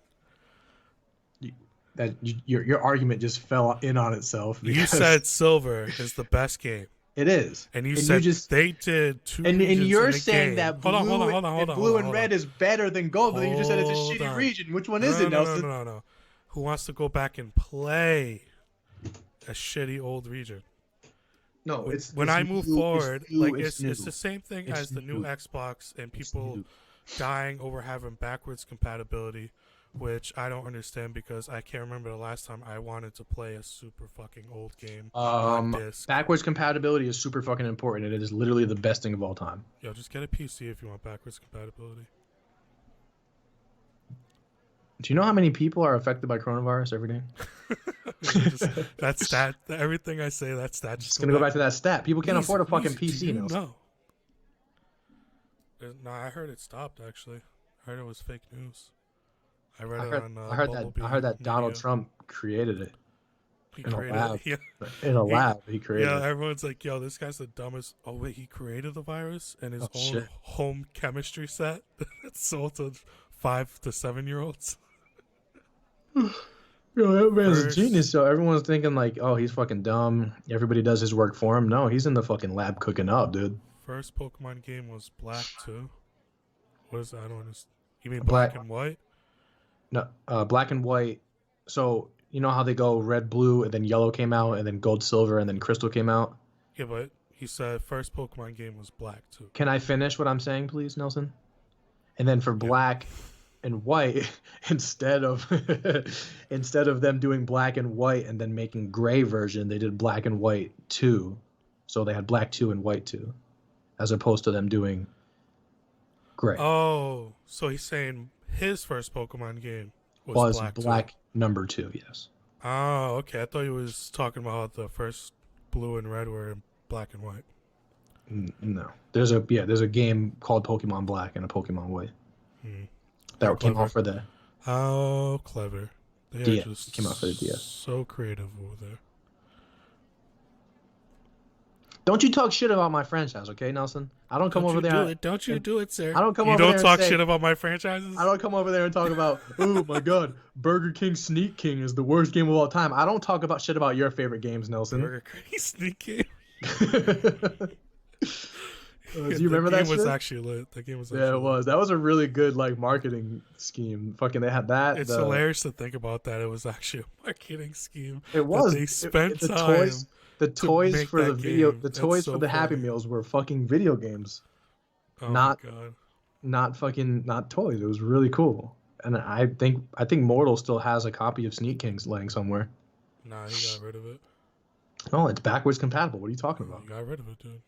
Your argument just fell in on itself. You said Silver is the best game. It is. And you said they did 2 regions And you're in a saying game. that Hold on, Blue and Red is better than Gold, but then you just said it's a Hold shitty on. region. Which one is it, Nelson? No. Who wants to go back and play a shitty old region? No, When I move forward, it's new. the same thing It's as the new new. Xbox and people dying over having backwards compatibility, which I don't understand because I can't remember the last time I wanted to play a super fucking old game on disc. Backwards compatibility is super fucking important, and it is literally the best thing of all time. Yo, just get a PC if you want backwards compatibility. Do you know how many people are affected by coronavirus every day? That's that. Everything I say, that's that. Just gonna go back to that stat. People can't afford a fucking PC now. No. No, I heard it stopped. Actually, I heard it was fake news. I heard that Donald Trump created it. He in a created lab. it. Yeah. In a lab, he created Yeah, it. everyone's like, "Yo, this guy's the dumbest." Oh wait, he created the virus in his own shit. home chemistry set that's sold to 5 to 7-year-olds. Yo, that man's a First- genius. So everyone's thinking like, oh, he's fucking dumb. Everybody does his work for him. No, he's in the fucking lab cooking up, dude. First Pokemon game was Black 2. What is that? I don't understand. You mean Black- black and white? No, black and white. So you know how they go red, blue, and then yellow came out, and then gold, silver, and then crystal came out. Yeah, but he said first Pokemon game was black too. Can I finish what I'm saying, please, Nelson? And then for black and white, instead of instead of them doing black and white and then making gray version, they did black and white 2. So they had black 2 and white 2, as opposed to them doing gray. Oh, so he's saying his first Pokemon game was black, black too. number 2, yes. Oh, okay. I thought he was talking about the first blue and red were in black and white. No, there's a game called Pokemon Black and a Pokemon White that came out for the How clever! They DS. are just Came out for the DS. So creative over there. Don't you talk shit about my franchise, okay, Nelson? I don't come over there. Don't you do it, sir? I don't come you over don't there and talk say- shit about my franchises. I don't come over there and talk about, oh my god, Burger King Sneak King is the worst game of all time. I don't talk about shit about your favorite games, Nelson. Burger King Sneak King. Do you remember that game shit? was actually lit. That game was actually Yeah, it lit. was. That was a really good like marketing scheme. Fucking, they had that. It's hilarious to think about that. It was actually a marketing scheme. It was. They spent the time. The toys make for that the video. game. The That's toys so for the Happy funny. Meals were fucking video games, Oh not- my god. not toys. It was really cool. And I think Mortal still has a copy of Sneak Kings laying somewhere. Nah, he got rid of it. No, it's backwards compatible. What are you talking about? He got rid of it, dude.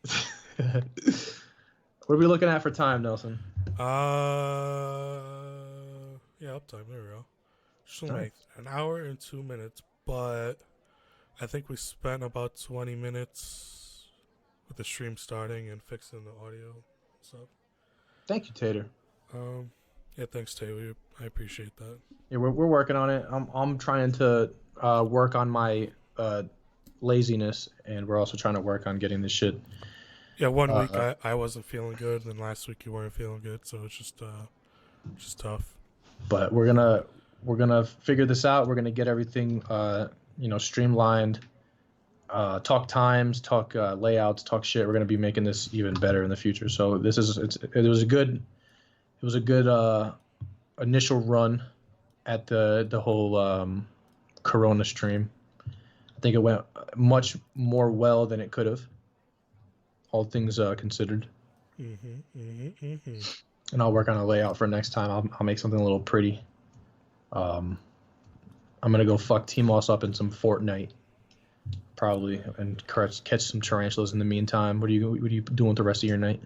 What are we looking at for time, Nelson? Yeah, uptime. There we go. Just like an hour and 2 minutes, but I think we spent about 20 minutes with the stream starting and fixing the audio stuff. Thank you, Tater. Yeah, thanks, Tay. I appreciate that. Yeah, we're working on it. I'm trying to work on my laziness, and we're also trying to work on getting this shit. Yeah, one week I wasn't feeling good, and then last week you weren't feeling good, so it's just tough. But we're gonna figure this out. We're gonna get everything streamlined. Talk times, talk layouts, talk shit. We're gonna be making this even better in the future. So it was a good initial run at the whole Corona stream. I think it went much more well than it could have, all things considered. And I'll work on a layout for next time. I'll make something a little pretty. I'm gonna go fuck T-Moss up in some Fortnite, probably, and catch some tarantulas in the meantime. What are you doing with the rest of your night?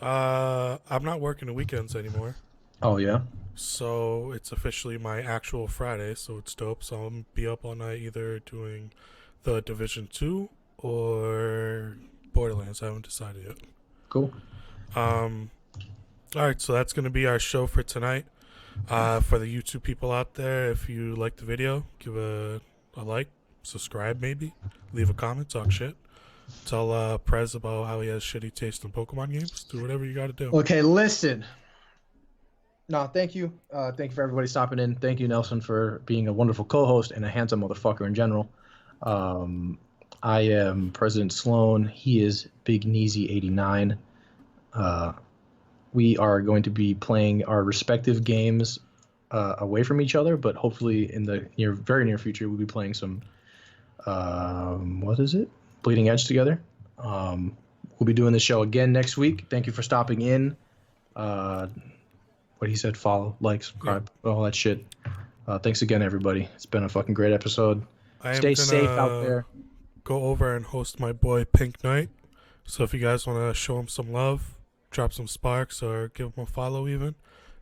I'm not working the weekends anymore. Oh yeah. So it's officially my actual Friday, so it's dope. So I'm gonna be up all night either doing the Division 2 or Borderlands. I haven't decided yet. Cool. Alright, so that's gonna be our show for tonight. For the YouTube people out there, if you like the video, give a like, subscribe maybe, leave a comment, talk shit. Tell Prez about how he has shitty taste in Pokemon games. Do whatever you gotta do. Okay, listen. No, thank you. Thank you for everybody stopping in. Thank you, Nelson, for being a wonderful co-host and a handsome motherfucker in general. I am President Sloan. He is Big Neezy 89. We are going to be playing our respective games away from each other, but hopefully in the very near future, we'll be playing some, Bleeding Edge together. We'll be doing the show again next week. Thank you for stopping in. What he said, follow, like, subscribe, all that shit. Thanks again, everybody. It's been a fucking great episode. Stay safe out there. Go over and host my boy Pink Knight. So if you guys want to show him some love, drop some sparks, or give him a follow even.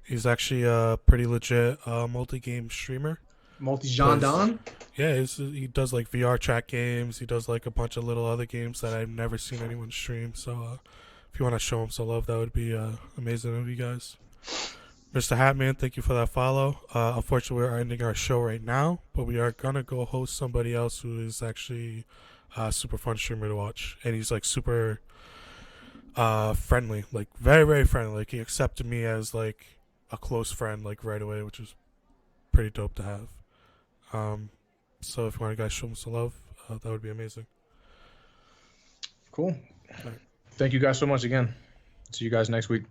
He's actually a pretty legit multi-game streamer. Multi-genre? Yeah, he does like VR chat games. He does like a bunch of little other games that I've never seen anyone stream. So if you want to show him some love, that would be amazing of you guys. Mr. Hatman, thank you for that follow. Unfortunately, we're ending our show right now, but we are going to go host somebody else who is actually a super fun streamer to watch. And he's like super friendly, like very, very friendly. Like he accepted me as like a close friend like right away, which is pretty dope to have. So if you want to guys show him some love, that would be amazing. Cool. Thank you guys so much again. See you guys next week.